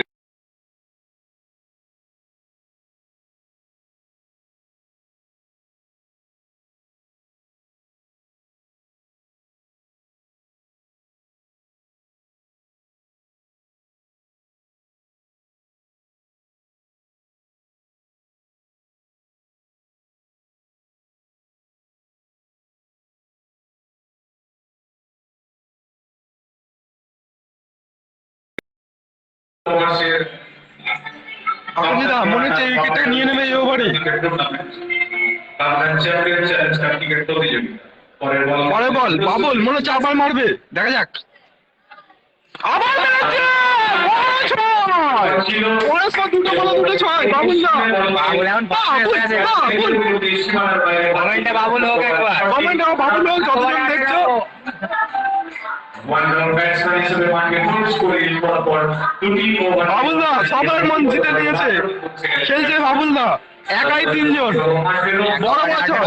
আকঞ্জিদা মনে হচ্ছে এই উইকেটটা নিয়ে নেবে এই ওভারে। চ্যাম্পিয়ন চ্যালেঞ্জ ক্রিকেট প্রতিযোগিতা। পরের বল বাবুল মনে হচ্ছে আবার মারবে, দেখা যাক। আবার মেরেছে! বড় ছয়! পরের পর দুটো বলে দুটো 6, বাবুল দা। বাবুল এখন বাবুল, বাবুল। কমেন্টে বাবুল হোক একবার। কমেন্ট দাও বাবুল হোক, যতজন দেখছো। ওয়ান ব্যাটসম্যান হিসেবে মাঠে ফুল স্কোরিং করার পর দুটি ওভার বাবুল দা সবার মন জিতে নিয়েছে, খেলছে বাবুল দা, একাই 3 জন। বড় বছর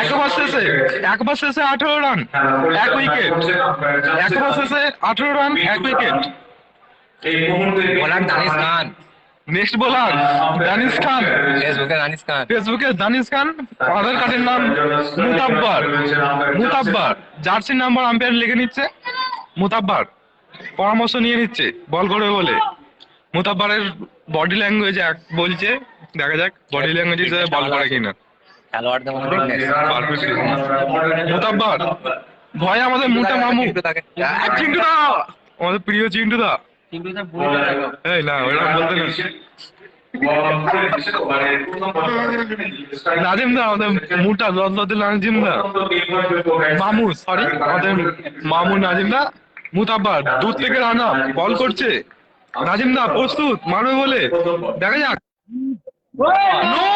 একবার শেষে 18 রান 1 উইকেট, একবার শেষে 18 রান 1 উইকেট। এই মুহূর্তে বোলার দানিশ খান, নেক্সট বোলার দানিশ খান, ফেসবুকে দানিশ খান। ফেসবুকে দানিশ খান, আধার কার্ডের নাম মুতাব্বার, জার্সি নাম্বার আম্পায়ার লিখে নিচ্ছে মুতাব্বার, পরামর্শ নিয়ে নিচ্ছে বল করবে বলে। মুতাব্বারের বডি ল্যাঙ্গুয়েজ বলছে, দেখা যাক বডি ল্যাঙ্গুয়েজ হিসেবে বল করে কিনা। খেলোয়াড়দের মধ্যে মুতাব্বার ভয় আমাদের মোটা মামু তাকে চিন্টু দা, আমাদের প্রিয় চিন্টু দা। কিন্তু এটা বলে দেখো এই না ওরা বলতে না, নাজিম দা আমাদের মোটা লদলদে নাজিম দা, মামু সরি আমাদের মামু নাজিম দা। মুতাব্বার দূর থেকে রান আপ বল করছে, নাজিম দা প্রস্তুত মারবে বলে, দেখা যাক। নো,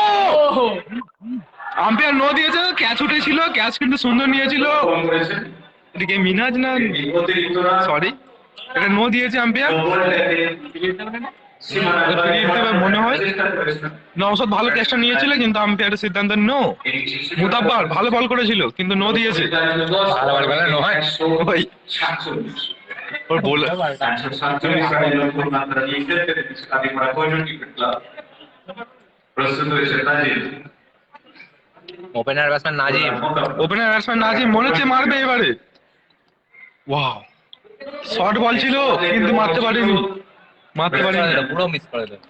আম্পায়ার নো দিয়েছে, ক্যাচ উঠেছিল, ক্যাচ কিন্তু সুন্দর নিয়েছিল। এদিকে মিনাজ না সরি, এটা নো দিয়েছে আম্পায়ার। মনে হয় নওশাদ ভালো ক্যাচটা নিয়েছিল কিন্তু আম্পায়ারের সিদ্ধান্ত নো। মুতাব্বার ভালো বল করেছিল কিন্তু নো দিয়েছে। ভালো বল করে নয়। ওই ওর বলে প্রস্তুত হয়েছে Nazim. Opener batsman Nazim, opener batsman Nazim মনে হচ্ছে মারবে এবারে। ওয়াও, শর্ট বল ছিল কিন্তু মারতে পারেনি, পুরো মিস করে দেয়।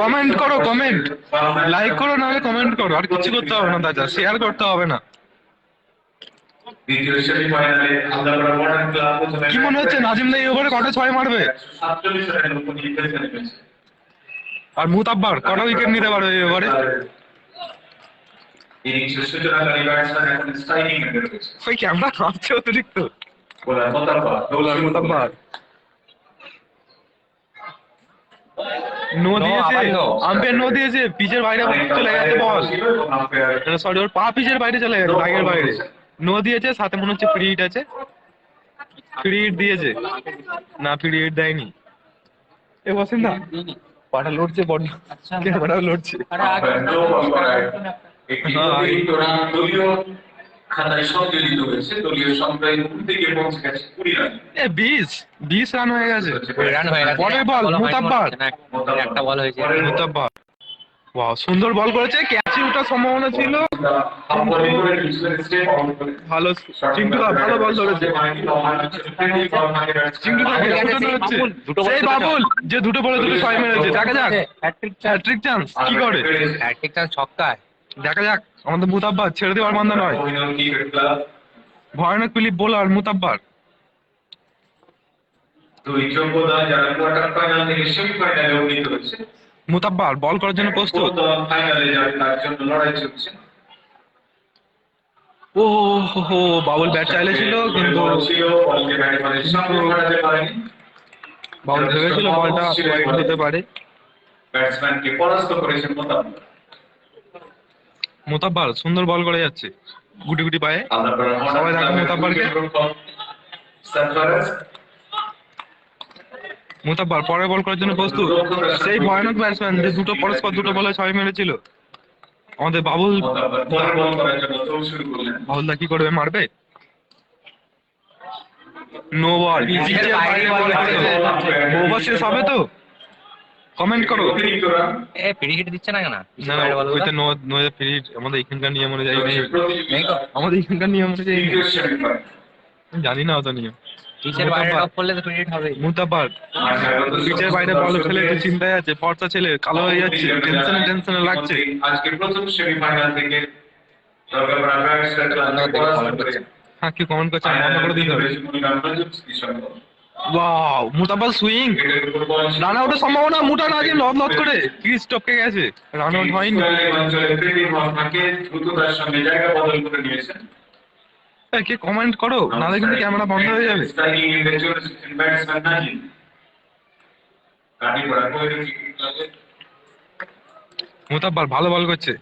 কমেন্ট করো, কমেন্ট লাইক করো, নাহলে কমেন্ট করো, আর কিছু করতে হবে না দাদা, শেয়ার করতে হবে না। দ্বিতীয় সেমিফাইনালে আন্দারপাড়া মডার্ন ক্লাব প্রথমে কি মনে হচ্ছে নাজিম দা এই ওভারে কটা 6 মারবে? 47 রানের উপর নিয়ে খেলতে নেমেছে। আর মুতাব্বার কটা উইকেট নিতে পারবে এই ওভারে? ইনিংসের সূচনাকারী ব্যাটসম্যান এখন স্ট্রাইকিং এন্ডে রয়েছে। ওই ক্যামেরা কাঁপছে অতিরিক্ত। বোলার মুতাব্বার নো দিয়েছে, আবার no। আম্পায়ার নো দিয়েছে, পিচের বাইরে চলে গেছে বল, সরি ওর পা পিচের বাইরে চলে গেছে, লাইনের বাইরে। নো দিয়েছে, সাথে মনে হচ্ছে ফ্রি হিট আছে, ফ্রি হিট দিয়েছে না, ফ্রি হিট দেয়নি। এ বসেন না, পাটা লড়ছে বডি, আচ্ছা ক্যামেরা লড়ছে। আরে আগে দলীয় খাতায় সংযোজিত হয়েছে। দলীয় সংখ্যায় থেকে পৌঁছে গেছে 20 রান। এ 20 রান হয়ে গেছে। রান হয়ে গেছে। পরের বল মুতাব্বার, একটা বল হয়েছে। মুতাব্বার ওয়াও সুন্দর বল করেছে, ক্যাচে ওঠার সম্ভাবনা ছিল। ভালো চিন্টু দা ভালো বল ধরেছে, চিন্টু দা সেই বাবুল যে দুটো বলে দুটো 6 মেরেছে। দেখা যাক হ্যাট্রিক চান্স কি করে, হ্যাট্রিক চান্স ছক্কায়। দেখা যাক। আমাদের মুতাব্বার ছেড়ে দেওয়ার বান্দা নয়, ভয়ানক ক্লিপ বোলার মুতাব্বার। দুই যোগ্যতা যারা কোয়ার্টার ফাইনাল থেকে সেমিফাইনালে উন্নীত হয়েছে, মুতাব্বার বল করার জন্য প্রস্তুত। ফাইনালে যাবে তার জন্য লড়াই চলছে। ও হো, বাবুল ব্যাট চাইলেছিল কিন্তু ছিল বলকে ব্যাটে মানে সামনে ঘোরাতে পারেনি। বাবুল ভেবেছিল বলটা ওয়াইড হতে পারে। ব্যাটসম্যানকে পরাস্ত করেছেন মোতাব্বার। মুতাব্বার সুন্দর বল করে যাচ্ছে গুটি গুটি পায়ে। সবাই দেখো মুতাব্বারকে। মুতাব্বার পরে বল করার জন্য প্রস্তুত। সেই ভয়ানক ব্যাটসম্যান যে দুটো পরস্পর দুটো বলে 6 মেরেছিল, আমাদের বাবুল। বাবুল দা কি করবে, মারবে? নো বল, পিচের বাইরে বল করেছে। ওভার শেষ হবে তো? কমেন্ট করো। এ ফ্রি হিট দিচ্ছে না কেন? না না, ওইটা নো নো ফ্রি। আমাদের এখানকার নিয়ম অনুযায়ী নেই, নেই তো? আমাদের এখানকার নিয়ম অনুযায়ী নেই। জানি না অত নিয়ম। পিচের বাইরে টপ করলে তো ফ্রি হিট হবে। মুতাব্বার পিচের বাইরে বল খেলে একটু চিন্তায় আছে, ফর্সা ছেলে কালো হয়ে যাচ্ছে, টেনশনে লাগছে। আজকে প্রথম সেমিফাইনাল থেকে দরকার ব্যাটসম্যান ক্লাবকে পরাস্ত করেছেন। হ্যাঁ কি কমেন্ট করছেন, বন্ধ করে দিতে হবে। ওয়াও মুতাব্বার সুইং, রান আউটের সম্ভাবনা। মুটা না যে লদ লদ করে ক্রিজ টপকে গেছে, রান আউট হয়নি। দ্রুততার সঙ্গে জায়গা বদল করে নিয়েছেন। কে কমেন্ট করো, নাহলে কিন্তু ক্যামেরা বন্ধ হয়ে যাবে। স্ট্রাইকিং এন্ডে চলেছেন ব্যাটসম্যান নাজিম। কাটিপাড়া কোয়েরি ক্লাবে মুতাব্বার ভালো বল করছে,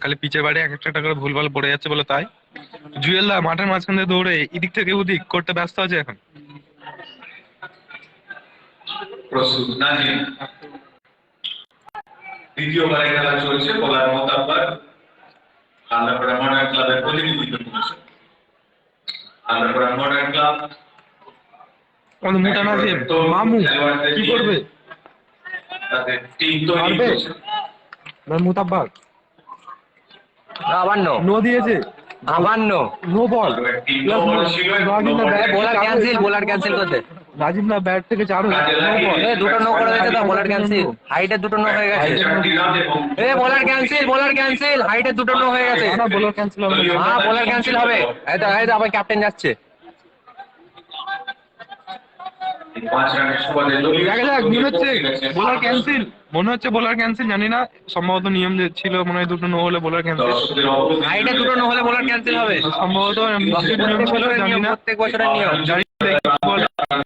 খালি পিচের বাইরে একটা করে ভুল বল পড়ে যাচ্ছে বলে তাই। জুয়েলদা মাঠের মাঝখান দিয়ে দৌড়ে এদিক থেকে ওদিক করতে ব্যস্ত আছে এখন। প্রস্তুত নাজিম। দ্বিতীয়বারে খেলা চলছে, বোলার মোতাব্বার আন্দারপাড়া মডার্ন ক্লাবের প্রতিনিধিত্ব করেছেন। আন্দারপাড়া মডার্ন ক্লাব আমাদের মোটা নাজিম মামু কি করবে? তাদের টিম তৈরি পারবে? করছে। মুতাব্বার আবার নো, নো দিয়েছে, আবার নো। No ball. টিম তো বড় ছিল, বোলার ক্যান্সেল, বোলার ক্যান্সেল করতে। রাজীব না ব্যাট থেকে চার নো বল। দুটো নো করে দিয়েছে তো, বোলার ক্যান্সেল। হাইটের দুটো নো হয়ে গেছে। বোলার ক্যান্সেল, বোলার ক্যান্সেল, হাইটের দুটো নো হয়ে গেছে। না বোলার ক্যান্সেল হবে না। হ্যাঁ বোলার ক্যান্সেল হবে। এই তো আবার ক্যাপ্টেন যাচ্ছে। দেখা যাক, মনে হচ্ছে বোলার ক্যান্সেল, মনে হচ্ছে বোলার ক্যান্সেল, জানি না, সম্ভবত নিয়ম যে ছিল মনে হয় দুটো নো হলে বোলার ক্যান্সেল, হাইটের দুটো নো হলে বোলার ক্যান্সেল হবে। সম্ভবত নিয়ম ছিল, জানি না, প্রত্যেক বছরের নিয়ম। জানি না, দেখি বল,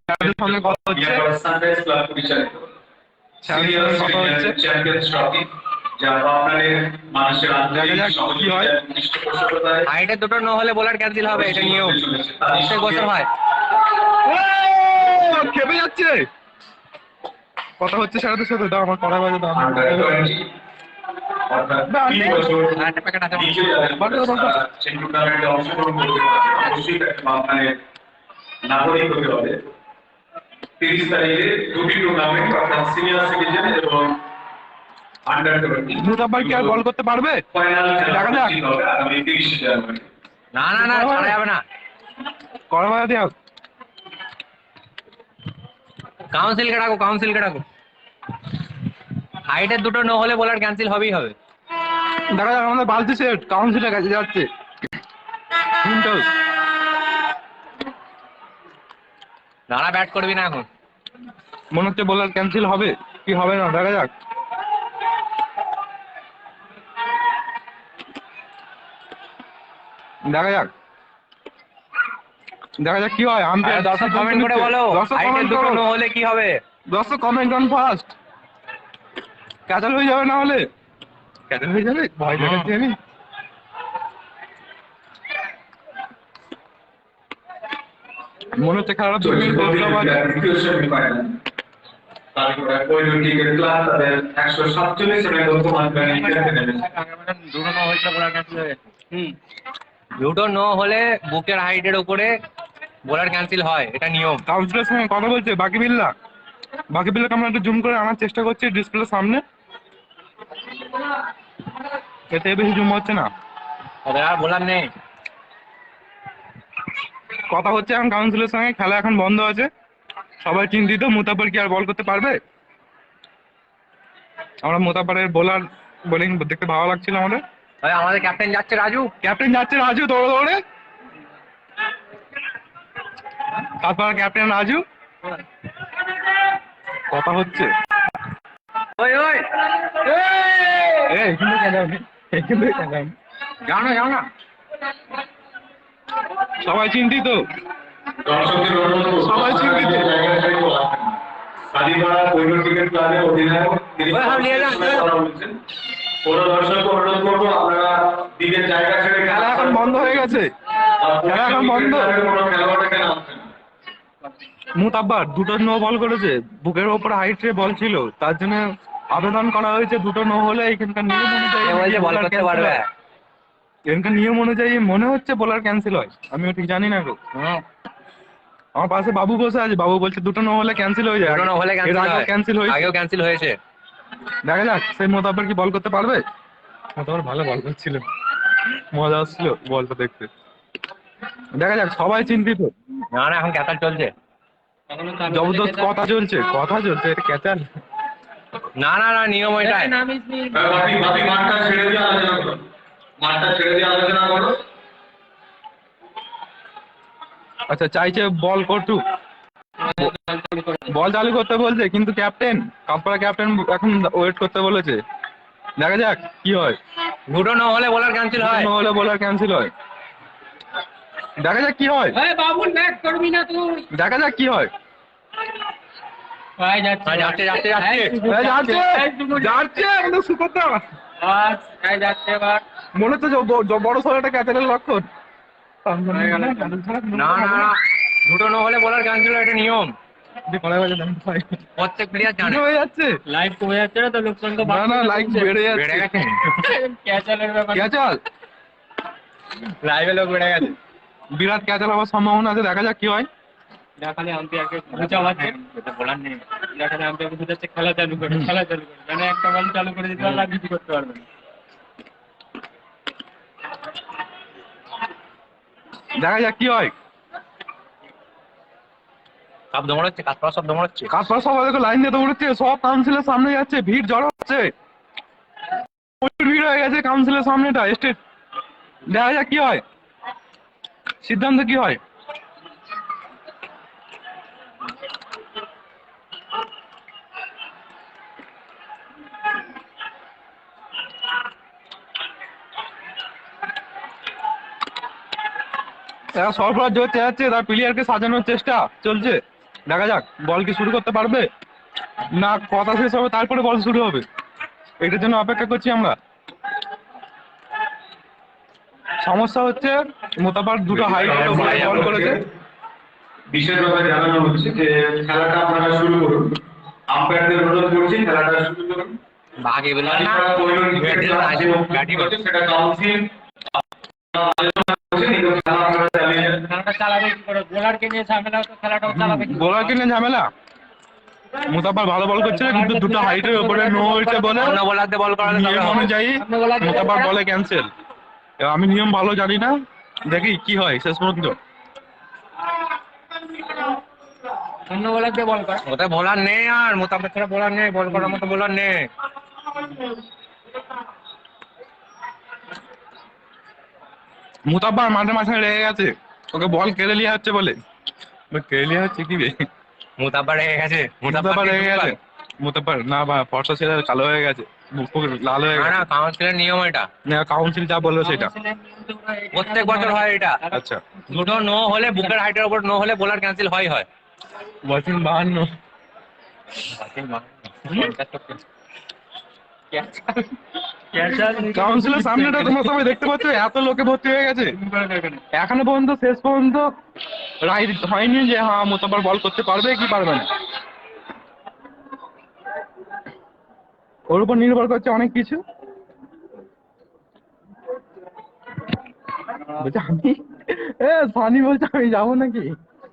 স্যারদের সঙ্গে কথা হচ্ছে, স্যারদের সঙ্গে কথা হচ্ছে, দেখা যাক কি হয়। হাইটের দুটো নো হলে বোলার ক্যান্সেল হবে, এটা নিয়ম, প্রত্যেক বছর হয়। খেপে যাচ্ছে, কথা হচ্ছে স্যারদের সাথে, দাও আমার কড়া বাজে, দাও একটা প্যাকেট আছে। নাগরিক হতে হবে। 30 তারিখে দুটি টুর্নামেন্ট, অর্থাৎ সিনিয়র সিটিজেন এবং আন্ডার 20 মুতাব্বার কি আর বল করতে পারবে? ফাইনাল দেখা যাক। হবে আগামী 30 জানুয়ারি। না না না, ছাড়া যাবে না। কড়া বাজা দেও, কাউন্সিলকে ডাকো, কাউন্সিলকে ডাকো। হাইটের দুটো নো হলে বোলার ক্যান্সেল হবেই হবে। দেখা যাক, আমাদের বালতি সেট কাউন্সিলের কাছে যাচ্ছে। দাঁড়া, ব্যাট করবি না এখন। মনে হচ্ছে বোলার ক্যান্সেল হবে কি হবে না, দেখা যাক। দেখা যাক, দেখা যাক কি হয়। আমি দর্শক কমেন্ট করে বলো, হাইটের দুটো নো হলে কি হবে। দর্শক কমেন্ট অন ফার্স্ট। ক্যাচাল হয়ে যাবে, না হলে ক্যাচাল হয়ে যাবে, ভয় দেখাচ্ছি আমি। মনে হচ্ছে খেলাটা 2 মিনিট দ্বিতীয় সেমিফাইনাল তারপরে কৈরটিকের ক্লাব তাদের 147 রানে বর্তমান খেলতে নেমেছে। দুটো নো হয়েছিল, বোলার ক্যান্সেল হয়ে গেছে। দুটো নো হলে বুকের হাইটের উপরে বোলার ক্যান্সেল হয়, এটা নিয়ম। কাউন্সিলের সঙ্গে কথা বলছে বাকিবিল্লা, বাকিবিল্লাকে আমরা একটু জুম করে আনার চেষ্টা করছি ডিসপ্লের সামনে, এতে বেশি জুম হচ্ছে না, ওদের আর বোলার নেই। কথা হচ্ছে এখন কাউন্সিলের সঙ্গে। খেলা এখন বন্ধ আছে, সবাই চিন্তিত মুতাব্বার কি আর বল করতে পারবে। আমরা মুতাব্বারের বোলার বোলিং দেখতে ভালো লাগছিল আমাদের। আমাদের ক্যাপ্টেন যাচ্ছে রাজু। ক্যাপ্টেন যাচ্ছে রাজু দৌড়ে দৌড়ে, তারপর ক্যাপ্টেন রাজু কথা হচ্ছে। ওই ওই এখান থেকে যাও, এখান থেকে যাও, যাও না, যাও না। সবাই চিন্তিত, দর্শকদের অনুরোধ, সবাই চিন্তিত। কালীপাড়া কৈরটিকের ক্লাবের অধিনায়ক তিনি কথা বলছেন। কোন দর্শককে অনুরোধ করবো, আপনারা দিকের জায়গা ছেড়ে খেলা এখন বন্ধ হয়ে গেছে, খেলা এখন বন্ধ। কোনো খেলোয়াড়কে নামছেন না। মুতাব্বার দুটো নো বল করেছে, বুকের ওপর হাইটে বল ছিল, তার জন্য আবেদন করা হয়েছে দুটো নো হলে এখানকার নিয়ম অনুযায়ী বল করতে পারবে। এখানকার নিয়ম অনুযায়ী মনে হচ্ছে বোলার ক্যান্সেল হয়, আমিও ঠিক জানি না গো। আমার পাশে বাবু বসে আছে, বাবু বলছে দুটো নো হলে ক্যান্সেল হয়ে যায়, দুটো নো হলে ক্যান্সেল হয়েছে, আগেও ক্যান্সেল হয়েছে। দেখা যাক সেই মোতাব্বার কি বল করতে পারবে। মোতাব্বার ভালো বল করছিল, মজা আসছিল বলটা দেখতে। দেখা যাক, সবাই চিন্তিত। না না, এখন ক্যাচাল চলছে। জবরদস্ত কথা চলছে, কথা চলছে, এটা ক্যাচাল। না না না, নিয়ম ওইটাই। বাকি মাঠটা ছেড়ে দিয়ে আলোচনা করো, মাঠটা ছেড়ে দিয়ে আলোচনা করো। আচ্ছা, চাইছে বল করটু, বল চালু করতে বলছে, কিন্তু ক্যাপ্টেন কাপড়া ক্যাপ্টেন এখন ওয়েট করতে বলেছে। দেখা যাক কি হয়। দুটো নো হলে বোলার ক্যান্সেল হয়, নো হলে বোলার ক্যান্সেল হয়, দেখা যাক কি হয়। বাবুল ব্যাক করবি না তুই। দেখা যাক কি হয়। যাচ্ছে যাচ্ছে যাচ্ছে। যাচ্ছে যাচ্ছে আমাদের সুপারটা, যাচ্ছে এবার। মনে হচ্ছে বড় সড়ো ক্যাচারের লক্ষণ। না না না, দুটো নো হলে বোলার ক্যান্সেল হয়, এটা নিয়ম। প্রত্যেক প্লেয়ার জানে হয়ে যাচ্ছে লাইভ কমে যাচ্ছে না তো লোকজন তো না না লাইক বেড়ে বেড়ে যাচ্ছে গেছে ক্যাচালের ব্যাপার ক্যাচাল লাইভে লোক বেড়ে গেছে বিরাট ক্যাচাল হওয়ার সম্ভাবনা আছে, দেখা যাক কি হয়। দেখালে আম্পায়ারকে বুঝাচ্ছে, বলার নেই দেখালে আম্পায়ারকে বুঝাচ্ছে খেলা চালু করে, খেলা চালু করে, মানে একটা বল চালু করে দিতে পারলে আর কিছু করতে পারবে না। দেখা যাক কি হয়। সব দৌড়াচ্ছে, কাঠপাড়া সব দৌড়াচ্ছে। কাজপাড়া সবাই দেখো লাইন দিয়ে দৌড়চ্ছে, সব কাউন্সিলের সামনে যাচ্ছে, ভিড় জড়ো হচ্ছে, প্রচুর ভিড় হয়ে গেছে কাউন্সিলের সামনেটা স্টেট। দেখা যাক কি হয়, সিদ্ধান্ত কি হয়। এরা সরবরাহ জোর চেঁচাচ্ছে, তার প্লেয়ারকে সাজানোর চেষ্টা চলছে। দেখা যাক বল কি শুরু করতে পারবে না, কথা শেষ হবে তারপরে বল শুরু হবে, এটার জন্য অপেক্ষা করছি আমরা। সমস্যা হচ্ছে মোতাবার দুটো হাইট বল করেছে। বিশেষভাবে জানানো হচ্ছে যে খেলাটা আপনারা শুরু করুন, আম্পায়ারদের অনুরোধ করছি খেলাটা শুরু করুন। বাঘে বলে না আপনারা পরিবার ব্যাটিং আছে, ব্যাটিং করছে। সেটা কাউন্সিল খেলা আপনারা চালিয়ে যান। খেলাটা চালাবে কি করে, বোলারকে নিয়ে ঝামেলা তো খেলাটাও চালাবে কি করে? বোলার কিনে ঝামেলা, মোতাবার ভালো বল করছে কিন্তু দুটো হাইটের উপরে নো হয়েছে বলে অন্য বোলারদের বল করালে তবে নিয়ম হবে। অনুযায়ী মোতাবার বলে ক্যান্সেল। আমি নিয়ম ভালো জানি না, দেখি কি হয় শেষ পর্যন্ত। অন্য বোলারকে বল করা। ওতে বোলার নেই, আর মোতাবেক ছাড়া বোলার নেই, বল করার মতো বোলার নেই। মুতাব্বার মাঠে মাঝখানে লেগে গেছে, ওকে বল কেড়ে লিয়া হচ্ছে বলে। কেড়ে লিয়া হচ্ছে কি রে, মোতাব্বার রেগে গেছে, মুতাব্বার লেগে গেছে। মুতাব্বার না বা ফর্সা ছেলে কালো হয়ে গেছে, মুখ ফুক লাল হয়ে না গেছে। না, কাউন্সিলের নিয়ম এটা, কাউন্সিল যা বললো সেটা। প্রত্যেক বছর হয় এটা। আচ্ছা দুটো নো হলে, বুকের হাইটের উপর নো হলে বোলার ক্যান্সেল হয়। ওয়াচিং 52। কাউন্সিলের সামনেটা তোমরা সবাই দেখতে পাচ্ছ, এত লোকে ভর্তি হয়ে গেছে। এখনো পর্যন্ত শেষ পর্যন্ত রায় হয়নি যে হ্যাঁ মোতাবার বল করতে পারবে কি পারবে না, ওর উপর নির্ভর করছে অনেক কিছু। বলছে আমি সানি বলছে আমি যাবো নাকি,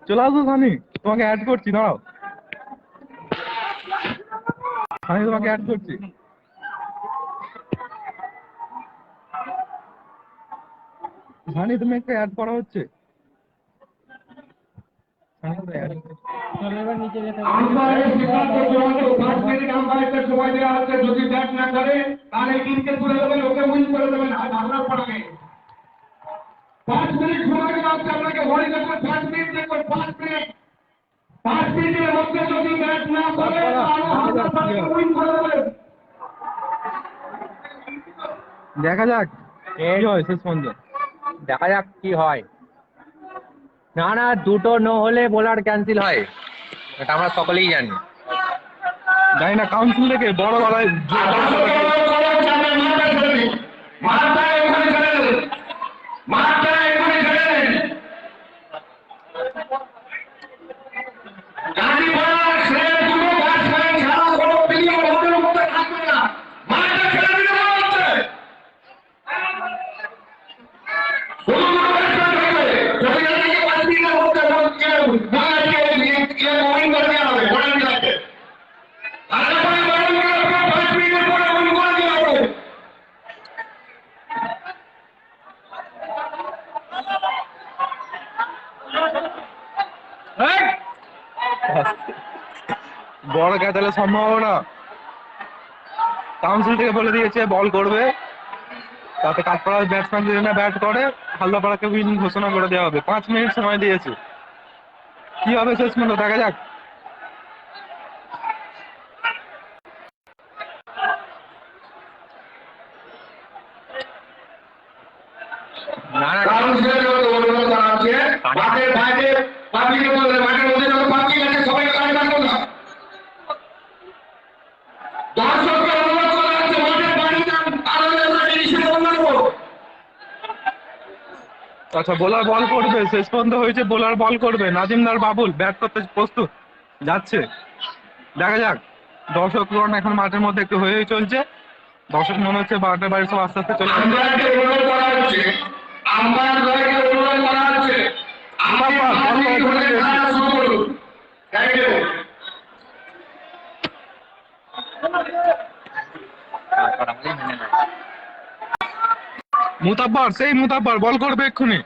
চলে আসো সানি, তোমাকে অ্যাড করছি, দাঁড়াও আমি তোমাকে অ্যাড করছি। সানি তুমি একটা অ্যাড করা হচ্ছে। সানি কোথায় add? চলো এবার নিচে যেতে আম্পায়ারের সিদ্ধান্ত চূড়ান্ত, 5 মিনিট আম্পায়ারকে সময় দেওয়া হচ্ছে, যদি ব্যাট না করে তাহলে টিমকে তুলে দেবেন, ওকে উইন করে দেবেন, আর আপনার পড়াবে 5 মিনিট সময় দেওয়া হচ্ছে আপনাকে, ঘড়ি দেখবেন 5 মিনিট দেখবেন, 5 মিনিট, 5 মিনিটের মধ্যে যদি ব্যাট না করে তাহলে উইন করে দেবেন। দেখা যাক কি হয় শেষ পর্যন্ত। দেখা যাক কি হয়। না না, দুটো নো হলে বোলার ক্যান্সেল হয়, এটা আমরা সকলেই জানি। জানি না কাউন্সিল থেকে বড় গলায় মাথায় এখানে ফেলে দেবেন, মাথায় এখানে ফেলে দেবেন। গাড়ি বলার ছেড়ে দুটো ব্যাটসম্যান ছাড়া কোনো প্লেয়ার ওদের মধ্যে থাকবে না, মাঠে ফেলে দিতে বলা হচ্ছে। কোনো দুটো ব্যাটসম্যান থাকবে, যদি এদিকে 5 মিনিটের মধ্যে উইন করে দেওয়া হবে, বলে দেওয়া হবে। আর তারপরে বলেন যে আপনার 5 মিনিটের পরে উইন করে দেওয়া হবে। বড় ক্যাচালের সম্ভাবনা। কাউন্সিল থেকে বলে দিয়েছে বল করবে, তাতে কাঠপাড়ার ব্যাটসম্যান যদি না ব্যাট করে হালদাপাড়াকে উইন ঘোষণা করে দেওয়া হবে। 5 মিনিট সময় দিয়েছে, কি হবে শেষ পর্যন্ত দেখা যাক। না না, কাউন্সিলের যত অনুরোধ করা হচ্ছে, মাঠের বাইরে পাবলিকের মধ্যে, মাঠের মধ্যে যত পাবলিক আছে সবাই কাজ করুন না। দর্শককে অনুরোধ করা হচ্ছে, মাঠের বাইরে আলাদা আলাদা জিনিসের বন্ধ করো। আচ্ছা বোলার বল করবে, শেষ পর্যন্ত হয়েছে বোলার বল করবে। নাজিমদার বাবুল ব্যাট করতে প্রস্তুত। যাচ্ছে, দেখা যাক। দর্শকগণ এখন মাঠের মধ্যে একটু হয়েই চলছে। দর্শক মনে হচ্ছে 12টার বাইরে সব আস্তে আস্তে চলে যাচ্ছে। আম্পায়ারকে অনুরোধ করা হচ্ছে, আম্পায়ারকে অনুরোধ করা হচ্ছে, আপনি মাঠে ঘুরে খেলা শুরু করুন। Thank you. মুতাব্বার, সেই মুতাব্বার বল করবে এক্ষুনি,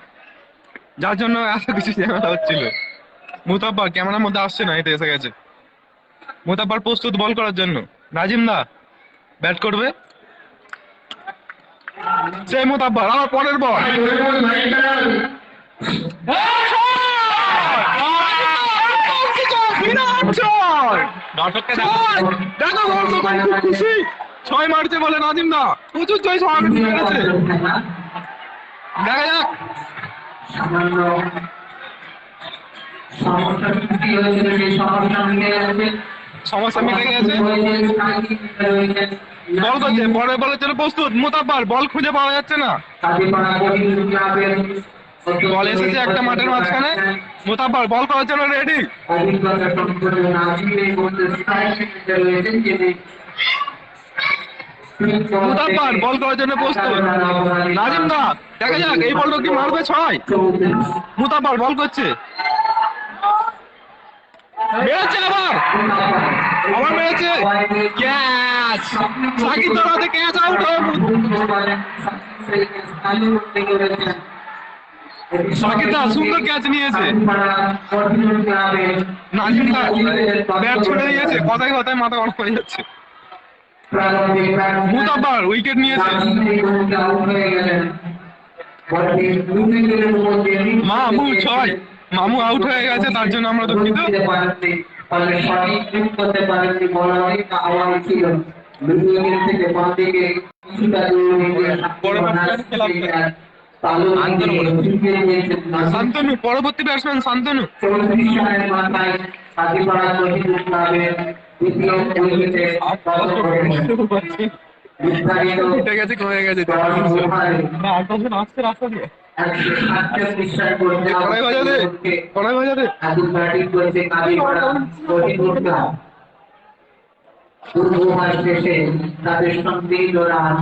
যার জন্য এত কিছু ঝামেলা হচ্ছিল। মুতাব্বার ক্যামেরার মধ্যে আসছে না, এটা এসে গেছে। মুতাব্বার প্রস্তুত বল করার জন্য। নাজিম দা ব্যাট করবে, সেই মুতাব্বার আবার পরের বল। দর্শককে দেখো দর্শক খুব খুশি, 6 মারছে বলে নাজিম দা, প্রচুর জয় সমাবেশ করেছে। দেখা যাক। সামান্য সমস্যা সৃষ্টি হয়েছিল, সেই সমস্যা মিটে গেছে। সমস্যা মিটে গেছে। বল করছে, পরের বলের জন্য প্রস্তুত মুতাব্বার, বল খুঁজে পাওয়া যাচ্ছে না। বল এসেছে একটা মাঠের মাঝখানে, মুতাব্বার বল করার জন্য রেডি। মুতাব্বার বল করার জন্য প্রস্তুত। নাজিম দা দেখা যাক এই বলটা কি মারবে 6। মুতাব্বার বল করছে, মেরেছে আবার, আবার মেরেছে, ক্যাচ। সাকিব দরাতে ক্যাচ আউট। সাকিব দা সুন্দর ক্যাচ নিয়েছে। নাজিম দা ব্যাট ছুড়ে দিয়েছে, কথায় কথায় মাথা গরম হয়ে যাচ্ছে। মুতাব্বার উইকেট নিয়েছে। মামু 6, মামু আউট হয়ে গেছে, তার জন্য আমরা দুঃখিত। শান্তনু পরবর্তী ব্যাটসম্যান, শান্তনু। উঠে গেছে, কমে গেছে। আসছে রাস্তা দিয়ে, কড়াই বাজাতে, কড়াই বাজাতে। তাদের সম্মিলিত রান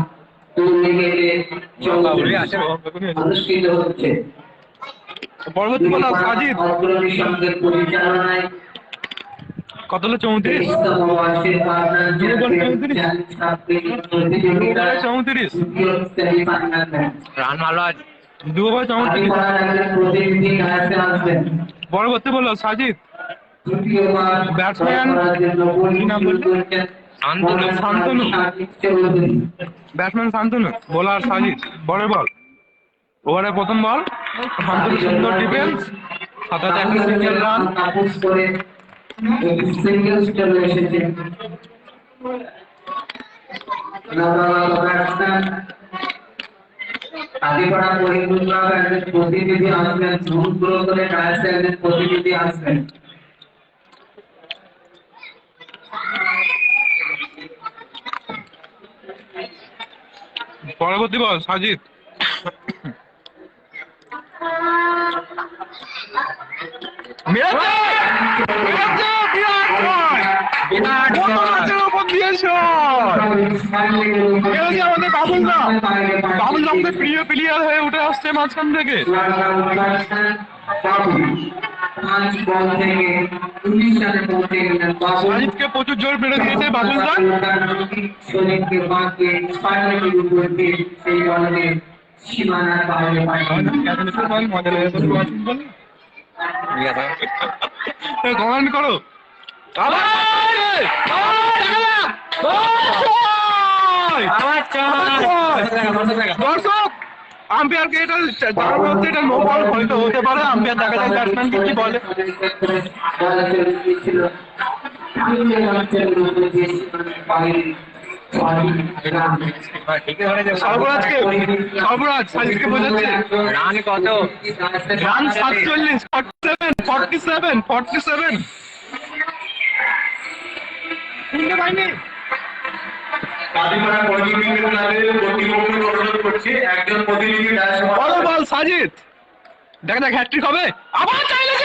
অনুষ্ঠিত হচ্ছে। পরবর্তী বলা সাজিদ, অগ্রণী সঙ্গের পরিচালনায় কত হলো? 34। 34 রান ভালো আছে। 2 ওভার 34। প্রতিনিধি খেলাতে আসবেন। পরবর্তী বলা Sajid, batsman Shantanu, batsman Shantanu, bowler Sajid. বলের বল, ওভারের প্রথম বল। শান্তনু সুন্দর ডিফেন্স, 7 একটা সিঙ্গেল রান। প্রতিনিধি আসবেন, প্রতিনিধি আসবেন। পরবর্তী বল সাজিদ, আমাদের বাবুল দা, বাবুল দা আমাদের প্রিয় প্লেয়ার হয়ে উঠে আসছে মাঝখান থেকে। সাজিদকে প্রচুর জোর বেড়ে দিয়েছে বাবুল দা। কমেন্ট করো। দর্শক আম্পায়ারকে এটা জানানো হচ্ছে, এটা নো বল হয়তো হতে পারে। আম্পায়ার দেখা যায় ব্যাটসম্যানকে কি বলে। সর্বরাজকে, সর্বরাজ সাজিদকে বোঝাচ্ছে রান কত? রান 47, 47। তিনটে পাইনি। বলো বল সাজিদ, দেখা যাক হ্যাট্রিক হবে। আবার চাইলে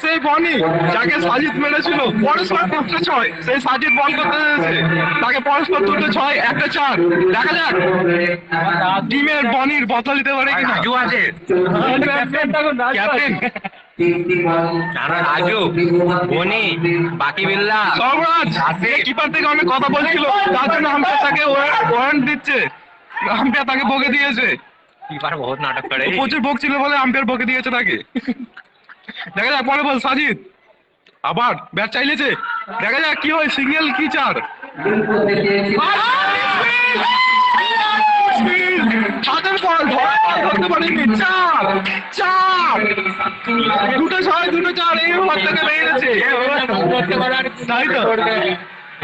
সেই বনি যাকে সাজিদ মেরেছিল পরস্পর 5-6, সেই সাজিদ বল করতে এসেছে, তাকে পরস্পর 2-6 1-4। দেখা যাক টিমের বনির বদল দিতে পারে কিনা। রাজু আছে, ক্যাপ্টেন রাজু, বনি, বাকি বিল্লা, সর্বরাজ কিপার থেকে অনেক কথা বলছিল, তার জন্য আম্পায়ার তাকে ওয়ারেন্ট দিচ্ছে, আম্পায়ার তাকে বকে দিয়েছে। কিপার বহুত নাটক করে। প্রচুর বকছিল বলে আম্পায়ার বকে দিয়েছে তাকে। দেখা যাক পরে বল সাজিদ আবার ব্যাট চাইলেছে, দেখা যাক কি হয়, সিঙ্গেল কি 4। হাতের বল ধরতে পারেনি, 4 2-6 এই ওভার থেকে বেরিয়েছে। তাই তো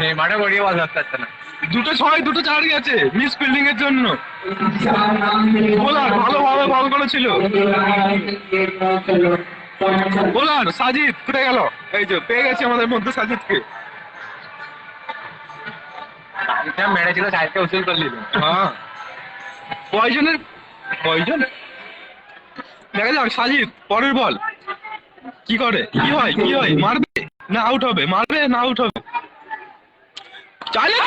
এই মাঠে গড়িয়ে বল ধরতে পারছে না। 2-6 2-4 গেছে মিস ফিল্ডিং এর জন্য। বোলার ভালোভাবে বল করেছিল, বোলার সাজিদ ফুটে গেল। এই যে পেয়ে গেছে আমাদের মধ্যে সাজিদকে। মেরেছিল, সাইডকে উসুল করে দিল। হ্যাঁ পয়জন দেখা যাক সাজিদ পরের বল কি করে, কি হয়, মারবে না আউট হবে, মারবে না আউট হবে। চাইলে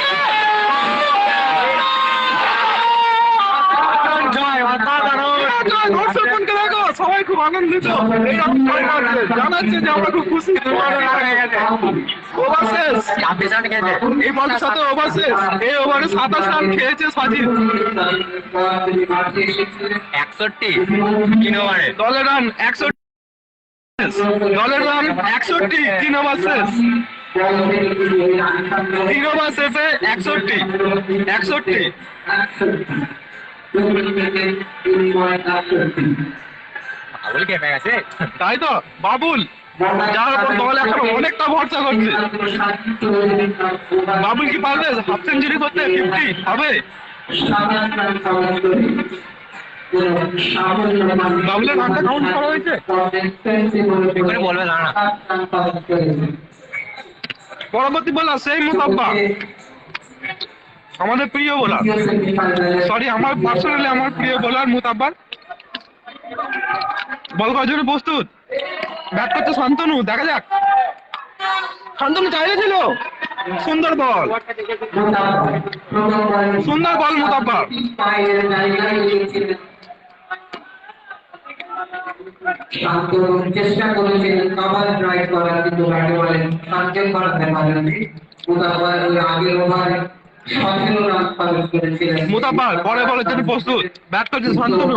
দর্শকগণকে দেখো, সবাই খুব আনন্দিত, এইরকম জয় মারছে, জানাচ্ছে যে আমরা খুব খুশি। ওভার শেষ, এই বলের সাথে ওভার শেষ। এই ওভারে 27 রান খেয়েছে সাজিদ। 61 3 ওভারে। দলের রান 61, দলের রান 61, 3 ওভার শেষ। 3 ওভার শেষে 61। বাবুল কেঁপে গেছে। তাই তো বাবুল, যার উপর দল এখন অনেকটা ভরসা করছে। বাবুল কি পারবে হাফ সেঞ্চুরি করতে? 50 হবে? বাবুলের রানটা কাউন্ট করা হয়েছে? কি করে বলবে না? পরবর্তী বোলার সেই মুতাব্বা, আমাদের প্রিয় বোলার, সরি আমার পার্সোনালি আমার প্রিয় বোলার মুতাব্বার। বল করার জন্য প্রস্তুত, ব্যাট করতে শান্তনু। দেখা যাক, শান্তনু চাইলেছিল, সুন্দর বল মুতাব্বার। চেষ্টা করেছিলেন কভার ট্রাই করার, কিন্তু ব্যাটে বলেন সার্কেল করাতে পারেননি। আগের ওভারে 17 রান পালন করেছিলেন মুতাব্বার পরে বলের জন্য প্রস্তুত, ব্যাট করছে শান্তনু।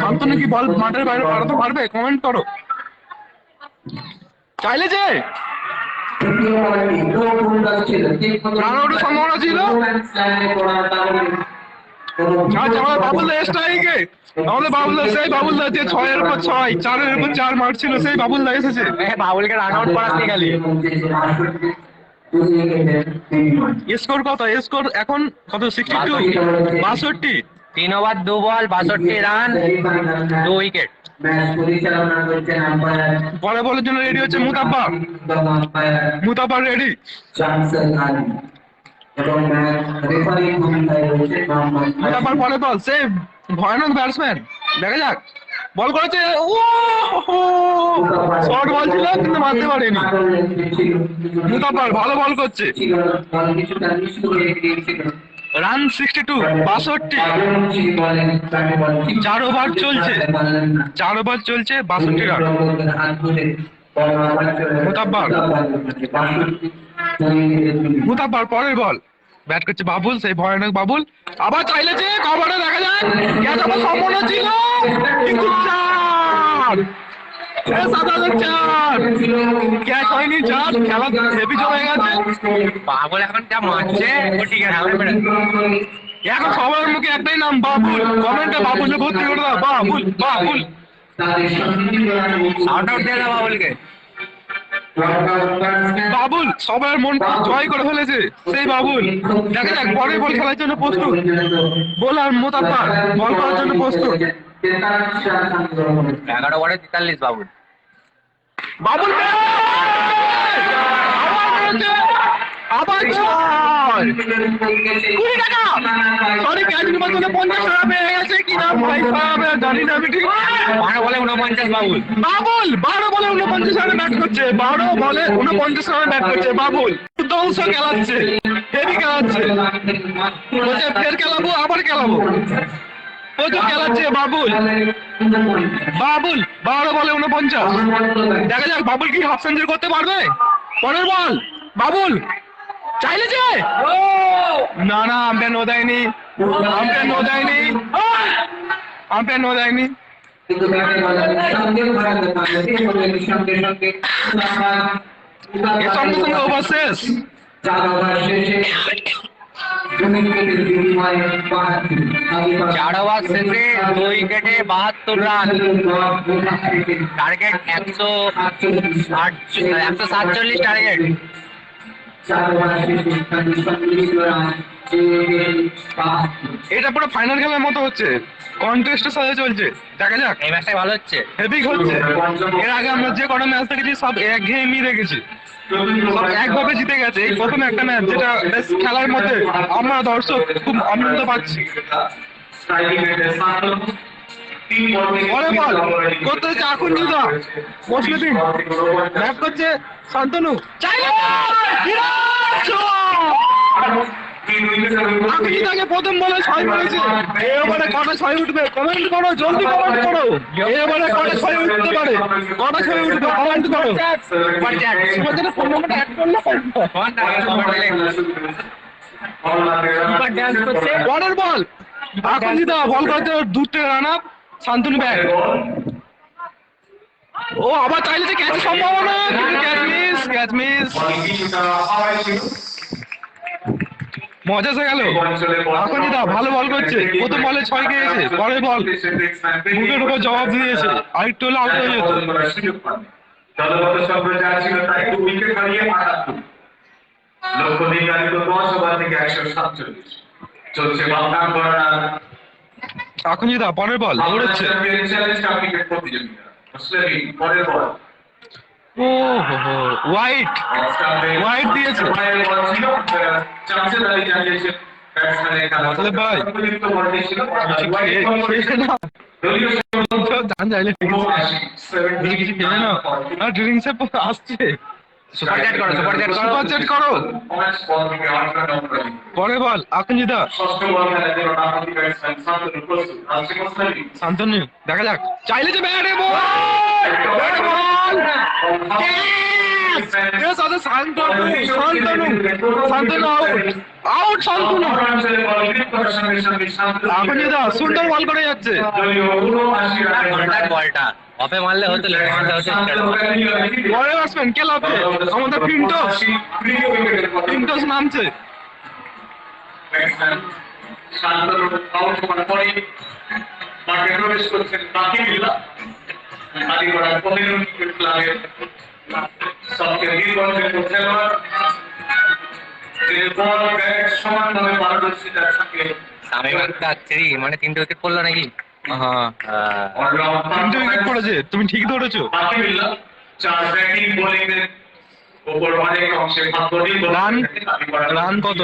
শান্তনু কি বল মাঠের বাইরে পাঠাতে পারবে? কমেন্ট করো। চাইলেছে, রান আউটের সম্ভাবনা ছিল। আচ্ছা আমাদের বাবুলদা স্ট্রাইকে, আমাদের বাবুলদা সেই বাবুলদা যে 6-এর উপর 6, 4-এর উপর 4 মারছিল, সেই বাবুলদা এসেছে। বাবুলকে রান আউট করাতে গেলি। স্কোর কত? স্কোর এখন কত? 62, 62। 3 ওভার 2 বল, 62 রান, 2 উইকেট। পরে বলের জন্য রেডি হচ্ছে মুতাব্বা রেডি। মুতাব্বার পরে বল, সে ভয়ানক ব্যাটসম্যান। দেখা যাক, বল করেছে, শর্ট বল ছিল কিন্তু মারতে পারেনি। মুতাব্বার ভালো বল করছে। রান 62, 62। 4 ওভার চলছে, 62 রান। মুতাব্বার পরের বল, ব্যাট করছে বাবুল, সেই ভয়ানক বাবুল। আবার চাইলেছে, কভারে দেখা যায় ক্যাচ আবার সম্পূর্ণ ছিল, কিন্তু 4 ক্যাচ হয়নি, 4। খেলা হেভি জমে গেছে। বাবুল এখন যা মারছে, ঠিক আছে। এখন সবার মুখে একটাই নাম, বাবুল। কমেন্টে বাবুলে ভর্তি করে দাও, বাবুল। আউট দিয়ে দাও বাবুলকে। বাবুল সবার মন জয় করে ফেলেছে, সেই বাবুল। দেখা যাক পরের বল খেলার জন্য প্রস্তুত, বোলার মুতাব্বার বল করার জন্য প্রস্তুত। 11 ওভারে 43 বাবুল। বাবুল আবার ছয় 20 টাকা সরি ক্যাচ নির্বাচনে 50 টাকা পেয়ে গেছে কি নাম ভাই সাহেব জানি না আমি ঠিক 12 বলে 49 বাবুল। বাবুল 12 বলে 49 রানে ব্যাট করছে 12 বলে 49 রানে ব্যাট করছে বাবুল ধ্বংস খেলাচ্ছে হেভি খেলাচ্ছে বলছে ফের খেলাবো আবার খেলাবো প্রচুর খেলাচ্ছে বাবুল 12 বলে 49 দেখা যাক বাবুল কি হাফ সেঞ্চুরি করতে পারবে পরের বল বাবুল চাইলেছে না না আম্পায়ার নো দেয়নি আম্পায়ার নো দেয়নি কিন্তু ব্যাটে বলেন সঙ্গে করাতে পারেন সঙ্গে এর সঙ্গে সঙ্গে ওভার শেষ 4 ওভার শেষে 2 উইকেটের বিনিময়ে 4 ওভার শেষে 2 উইকেটে 72 রান, টার্গেট 147 টার্গেট। 4 ওভার শেষে 47 রান, এটা পুরো ফাইনাল খেলার মতো হচ্ছে কন্টেস্টের সাথে চলছে দেখা যাক এই ম্যাচটাই ভালো হচ্ছে। হেভি হচ্ছে এর আগে আমরা যে কটা ম্যাচ দেখেছি সব একঘেয়েমি রেখেছি সব একভাবে জিতে গেছে এই প্রথম একটা ম্যাচ যেটা বেশ খেলার মধ্যে আমরা দর্শক খুব আনন্দ পাচ্ছি পরে বল করতে হচ্ছে এখন জুদা বসলে দিন ব্যাট করছে শান্তনু আগে প্রথম বলে 6 মেরেছে এবারে কটা 6 উঠবে কমেন্ট করো জলদি কমেন্ট করো এবারে কটা 6 উঠতে পারে কটা 6 উঠবে কমেন্ট করো ফোন নাম্বারটা অ্যাড করলে পরের বল এখন জিদা বল করতে দূর থেকে রান আপ শান্তনু ব্যাট ও আবার চাইলে যে ক্যাচ সম্ভাবনা কিন্তু ক্যাচ মিস মজা সে গেল এখন জিদা ভালো বল করছে প্রথম বলে 6 খেয়েছে পরের বল বুকের উপর জবাব দিয়েছে আরেকটু হলে আউট হয়ে যেত দলগত সম্প্রচার ছিল তাই 2 উইকেট হারিয়ে 78 লক্ষ্য নির্ধারিত 10 ওভার থেকে 147 চলছে বামনাম গণনা এখন জিদা পরের বল দৌড়চ্ছে চ্যালেঞ্জ ক্রিকেট প্রতিযোগিতা মুসলিম পরের বল ও হো হোয়াইট দিয়েছে বল ছিল চান্সেস আলী জানিয়েছে ব্যাটসম্যানের খেলা আসলে ভাই উপযুক্ত বলটি ছিল দলীয় জান যাইলে ঠিক আছে কিছু খেলে না আর ড্রিঙ্কস আসছে সুপার চ্যাট করো পয়েন্টস বল থেকে 8 নম্বর পরের বল এখন জিদা ষষ্ঠ বল খেলার জন্য বাংলাদেশ ব্যাটসম্যান শান্তনু প্রস্তুত আসছে মুসলিম শান্তনু দেখা যাক চাইলে যে ব্যাটে বল আউট শান্তনু এখন জিদা সুন্দর বল করে যাচ্ছে বলটা অফে মারলে হতো পরে আসবেন কে লাভে আমাদের প্রিন্টস নামছে ব্যাটসম্যান শান্তনু আউট হওয়ার পরে মাঠে প্রবেশ করছেন বাকিবিল্লাহ আদিগড়া কমিউনিটি ক্লাবের সবচেয়ে নির্ভরযোগ্য খেলোয়াড় যে বল ব্যাট সমানভাবে পারদর্শিতার সঙ্গে সামিম আক্তার 3 মানে 3টে উইকেট পড়লো নাকি? হ্যাঁ তিনটে উইকেট পড়েছে তুমি ঠিক ধরেছো বাকিবিল্লাহ 4 ব্যাটিং বোলিং এর উপর অনেক অংশে ভাগ্যটি রান কত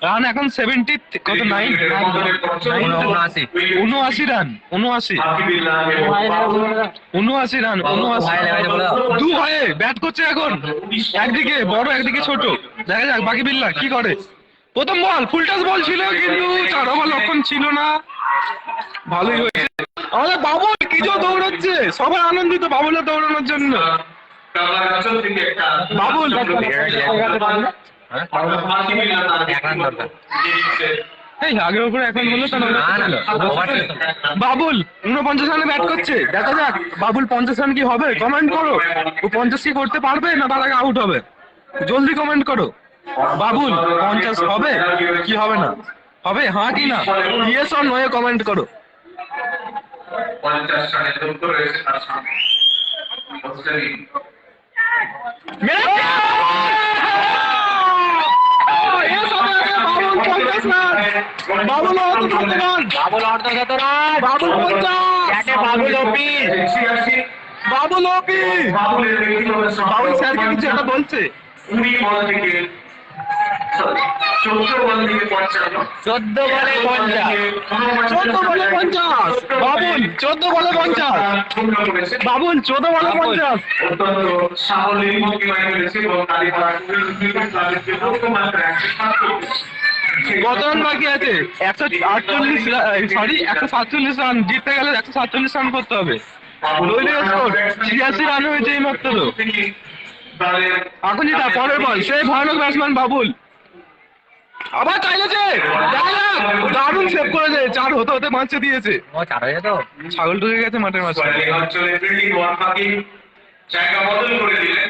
রান এখন 70 কত 79 রান 79 রান 2 হয়ে ব্যাট করছে এখন একদিকে বড় একদিকে ছোট দেখা যাক বাকি বিল্লা কি করে প্রথম বল ফুল টাচ বল ছিল কিন্তু 4 ওভার লক্ষণ ছিল না ভালোই হয়েছে আমাদের বাবুল কি যে দৌড়াচ্ছে সবাই আনন্দিত বাবুলের দৌড়ানোর জন্য বাবুল এই আগের উপরে এখন বললো তো বাবুল 49 রানে ব্যাট করছে দেখা যাক বাবুল 50 রান কি হবে কমেন্ট করো ও 50 কি করতে পারবে না তার আগে আউট হবে জলদি কমেন্ট করো বাবুল 50 হবে কি হবে না হবে হ্যাঁ কি না ইয়েস অর নো এ কমেন্ট করো 50 রানে দৌড় রয়েছে তার সামনে অস্ট্রেলিয়া বাবুল স্যারকে কিছু একটা বলছে 20 বল থেকে 14 বল থেকে 55 14 বলে 50 14 বলে 50 বাবুল 14 বলে 50 পূর্ণ করেছে বাবুল 14 বলে 50 অত্যন্ত সাবলীল ভঙ্গিমায় করেছে এবং কালীপাড়া ক্লাবের যে লক্ষ্যমাত্রা 107 কত রান বাকি আছে 148 সরি 147 রান জিততে গেলে 147 রান করতে হবে নইলে স্কোর 86 রান হয়েছে এই মাত্র এখন যেটা পরের বল সেই ভয়ানক ব্যাটসম্যান বাবুল আবার চাইলেছে দারুণ সেভ করেছে 4 হতে হতে মারছে দিয়েছে ও 4 হয়ে যেত ছাগল ঢুকে গেছে মাঠের মাঝে অঞ্চলে ফিল্ডিং ওয়ান বাকি জায়গা বদল করে দিলেন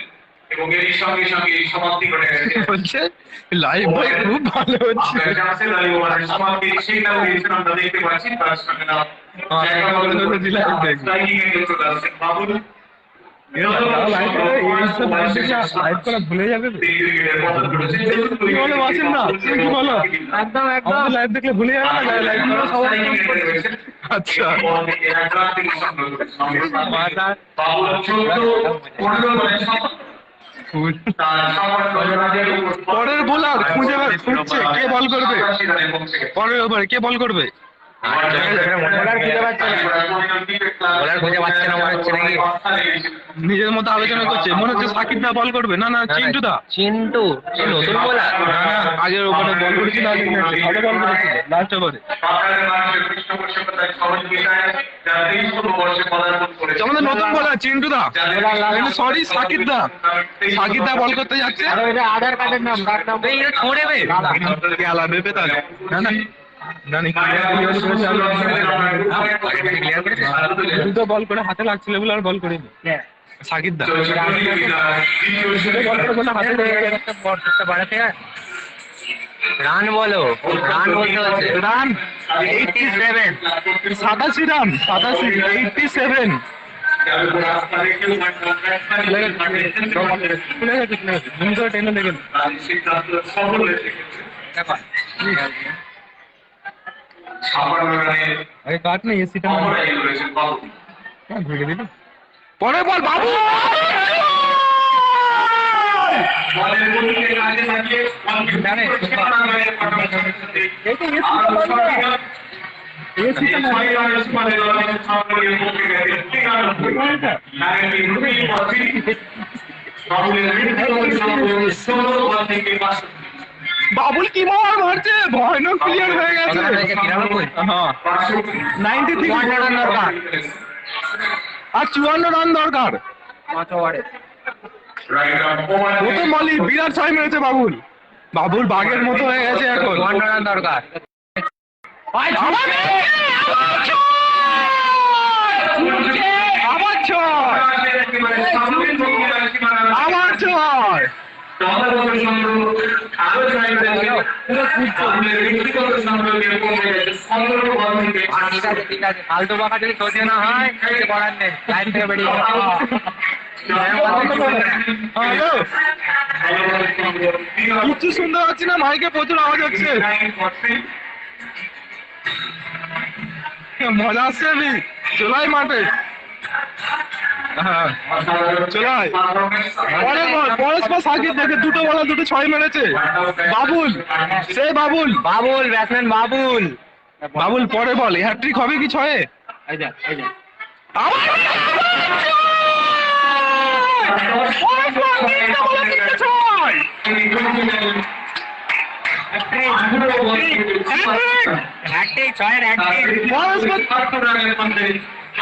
এবং এর সঙ্গে সঙ্গে সমাপ্তি ঘটে গেছে হচ্ছে লাইভ ভাই খুব ভালো হচ্ছে সমাপ্তি সিগন্যাল দিয়েছেন আমরা দেখতে পাচ্ছি তার সঙ্গে না জায়গা বদল করে দিলেন স্ট্রাইকিং এ চলে আসছেন বাবুল লাইভ করা ভুলে যাবে কি বলো বাসেন না তুমি কি বলো একদম আমাদের লাইভ দেখলে ভুলে যাবে না লাইভ করা সবাই আচ্ছা পরের বোলার খুঁজে খুঁজছে কে বল করবে পরের ওভারে কে বল করবে বলার খুঁজে পাচ্ছে না মনে হচ্ছে নাকি নিজের মতো আলোচনা করছে মনে হচ্ছে সাকিব দা বল করবে না না চিন্টু দা চিন্টু নতুন বলার না না আগের ওভারে বল করেছিল আগে ভালো বল করেছিল লাস্ট ওভারে আমাদের নতুন বলার চিন্টু দা সরি সাকিব দা বল করতে যাচ্ছে আধার কার্ডের নাম ছড়েবে খেলা দেবে তাহলে না না না দুটো বল করে হাতে লাগছিল বলে আর বল করিনি সাকিব দা রান বলো রান বলতে হচ্ছে রান 87 87 রান 87 টেনে দেখেন আরে কাট না এসিটা ভেঙে দিলি পরে বল বাবু বাবুল কি মার মারছে ভয়ানক ক্লিয়ার হয়ে গেছে হ্যাঁ 93 রান দরকার আর 54 রান দরকার প্রথম বলই বিরাট ছয় মেরেছে বাবুল বাবুল বাঘের মতো হয়ে গেছে এখন 54 রান দরকার আবার ছয় আবার ছয় ফালতু বাঁকা যদি সোজে না হয় কিছু করার নেই লাইন থেকে বেরিয়ে কিচ্ছু শুনতে পাচ্ছি না মাইকে প্রচুর আওয়াজ হচ্ছে মজা আসছে আমি চলাই মাঠে হ্যাঁ চলাই পরস্পর সাকিব দেখে দুটো বলা দুটো ছয় মেরেছে বাবুল সে বাবুল বাবুল ব্যাটসম্যান বাবুল বাবুল পরে বল হ্যাট্রিক হবে কি ছয়ে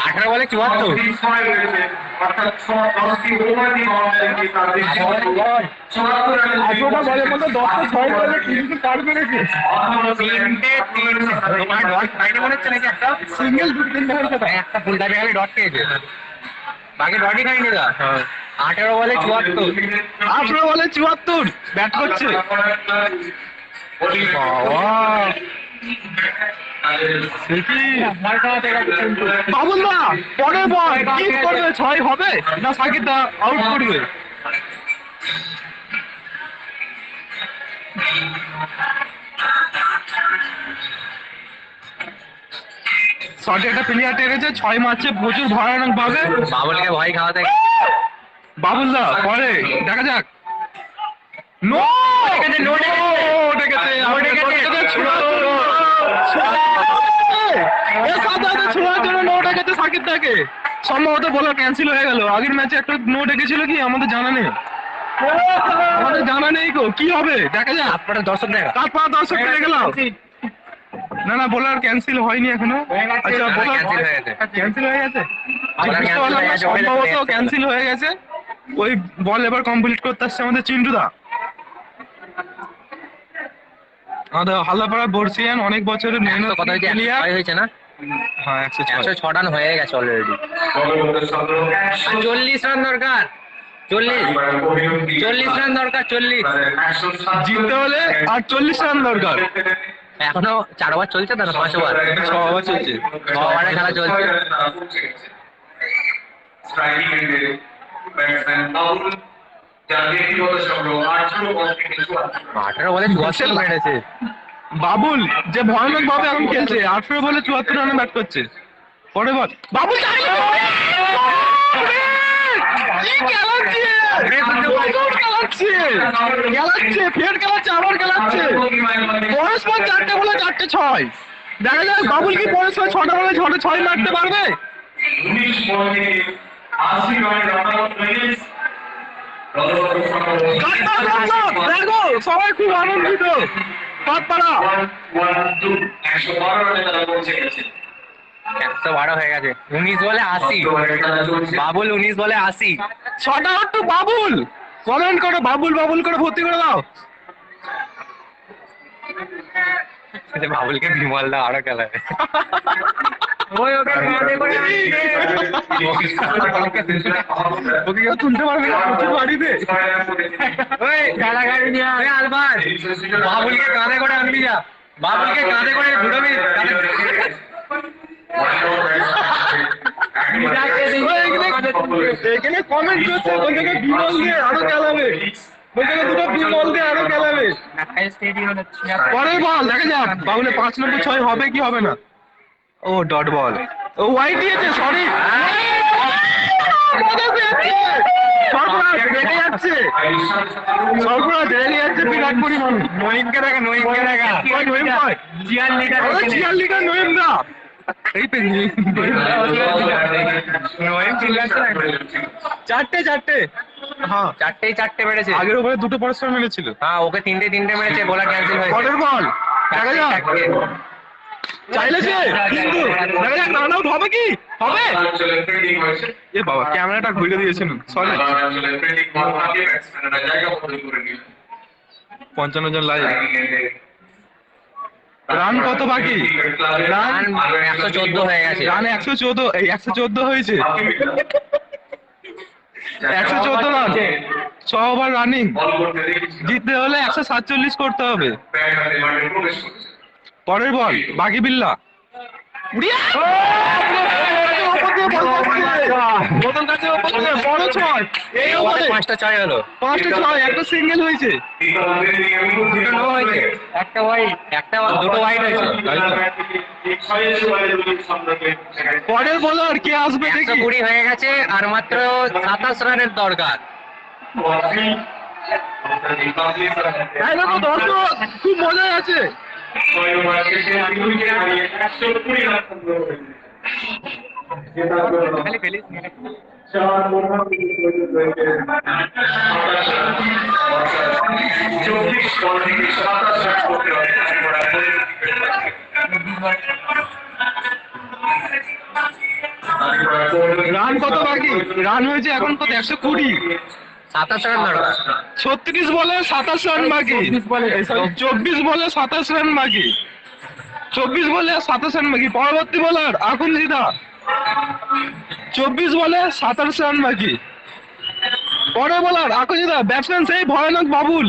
আঠারো বলে 74 সিঙ্গেল একটা ফুল টাইমে গেলে ডট পেয়েছে বাকি ডটই খাইনি দা 18 বলে 74 18 বলে 74 ব্যাট করছে বাবুল দা পরের বল কি করবে ছয় হবে না সাকিব দা আউট করবে শর্টে একটা প্লেয়ার টেরেছে ছয় মারছে প্রচুর ভয়ানক ভাবে বাবুলকে ভয় খাওয়াতে বাবুল দা পরে দেখা যাক নো ডেকেছে, নো ডেকেছে। ছোড়ার জন্য নো ডেকেছে সাকিব তাকে। সম্ভবত বলার ক্যান্সেল হয়ে গেল। আগের ম্যাচে একটা নো ডেকেছিল কি আমাদের জানা নেই। আমাদের জানা নেই গো, কি হবে দেখা যাক। তারপরে দর্শক দেখা। তারপর দর্শক পেয়ে গেলাম। না না, বোলার ক্যান্সেল হয়নি এখনো। আচ্ছা, বোলার cancel হয়ে গেছে। ক্যান্সেল হয়ে গেছে। Bowler cancel হয়ে গেছে, সম্ভবত ক্যান্সেল হয়ে গেছে। ওই বল এবার কমপ্লিট করতে আসছে আমাদের চিন্টুদা। আমাদের হাল্লাপাড়া বর্ষিয়ান, অনেক বছরের মেহনত কথা হয়েছে, player। 106 হয়েছে না? হ্যাঁ 106। 106 রান হয়ে গেছে অলরেডি। 40 রান দরকার, 40 রান দরকার, 40। জিততে হলে আর 40 রান দরকার। এখনো 4 ওভার চলছে তো না, 5 ওভার? 6 ওভার চলছে। 6 ওভারে খেলা চলছে। স্ট্রাইকিং এন্ডে ব্যাটসম্যান বাবুল, যার ব্যক্তিগত সংগ্রহ 18 বল থেকে 74। 18 বলে 74 মেরেছে। বাবুল যে ভয়ানক ভাবে এখন খেলছে, 18 বলে 74 রানে ব্যাট করছে। পরে বল বাবুল পরস্পর 4টে বলে 4টে 6। দেখা যায় বাবুল কি পরস্পর 6টা বলে 6 মারতে পারবে। 19 বল থেকে 80 রানের রান-আউট ফিনিশ। দেখো সবাই খুব আনন্দিত। পাতপাড়া 112 রানে তারা পৌঁছে গেছে। 112 হয়ে গেছে। 19 বলে 80। বাবুল 19 বলে 80। 6টা একটু বাবুল কমেন্ট করো, বাবুল বাবুল করে ভর্তি করে দাও। বাবুলকে বিমল দা আরো খেলাবে। ওই ওকে কাঁধে করে ওকে কেউ তুলতে পারবে না প্রচুর বাড়িতে। ওই গালাগালি নিয়ে ওই আলবান বাবুলকে কাঁধে করে আনবি যা। বাবুলকে কাঁধে করে ঘুরবি। এখানে কমেন্ট করছে ওখানে বিমল দিয়ে আরো খেলাবে, ওখানে দুটো বিমল দিয়ে আরো খেলাবে। পরের বল দেখা যাক বাবুলে 5 নম্বর 6 হবে কি হবে না। ও ডট বল, ও ওয়াইড দিয়েছে, সরি। সরফরাজ রেগে যাচ্ছে, সরফরাজ রেগে যাচ্ছে বিরাট পরিমাণ। নইমকে দেখা, নইমকে দেখা। ওই নইম কয় জিয়াল লিডার, জিয়ার লিডার নইম দা। এই তো নইম চিল্লাচ্ছে না। 4টে হ্যাঁ 4টে মেরেছে। আগের ওভারে 2টো পরস্পর মেরেছিল। হ্যাঁ ওকে 3টে মেরেছে, বোলার ক্যান্সেল হয়েছে। পরের বল দেখা যাক, চাইলেছে কিন্তু দেখা যাক রান আউট হবে কি হবে। এ বাবা ক্যামেরাটা ঘুরে দিয়েছেন, সরি। 55 জন লাইভ। রান কত বাকি? রান 114 হয়ে গেছে। রান 114, এই 114 হয়েছে। 114 রান, 6 ওভার রানিং। জিততে হলে 147 করতে হবে। পরের বল বাকি বিল্লা। বোতল কাছে বড় 6। এই ওভারে 5টা 6 হলো। 5টা 6, একটা সিঙ্গেল হয়েছে। দুটো নো হয়েছে, একটা ওয়াইড, দুটো ওয়াইড হয়েছে। পরের বলার কে আসবে দেখি। 120 হয়ে গেছে আর মাত্র 27 রানের দরকার। এই দেখো দর্শক খুব মজা আছে। খালি ফেলিস না। রান কত বাকি? রান হয়েছে এখন কত? 120। 27 রান দরকার। 36 বলে 27 রান বাকি। 24 বলে 27 রান বাকি। 24 বলে 27 রান বাকি। পরবর্তী বলার আকুন জিদা। 24 বলে 27 রান বাকি। পরে বলার আকুন জিদা। ব্যাটসম্যান সেই ভয়ানক বাবুল।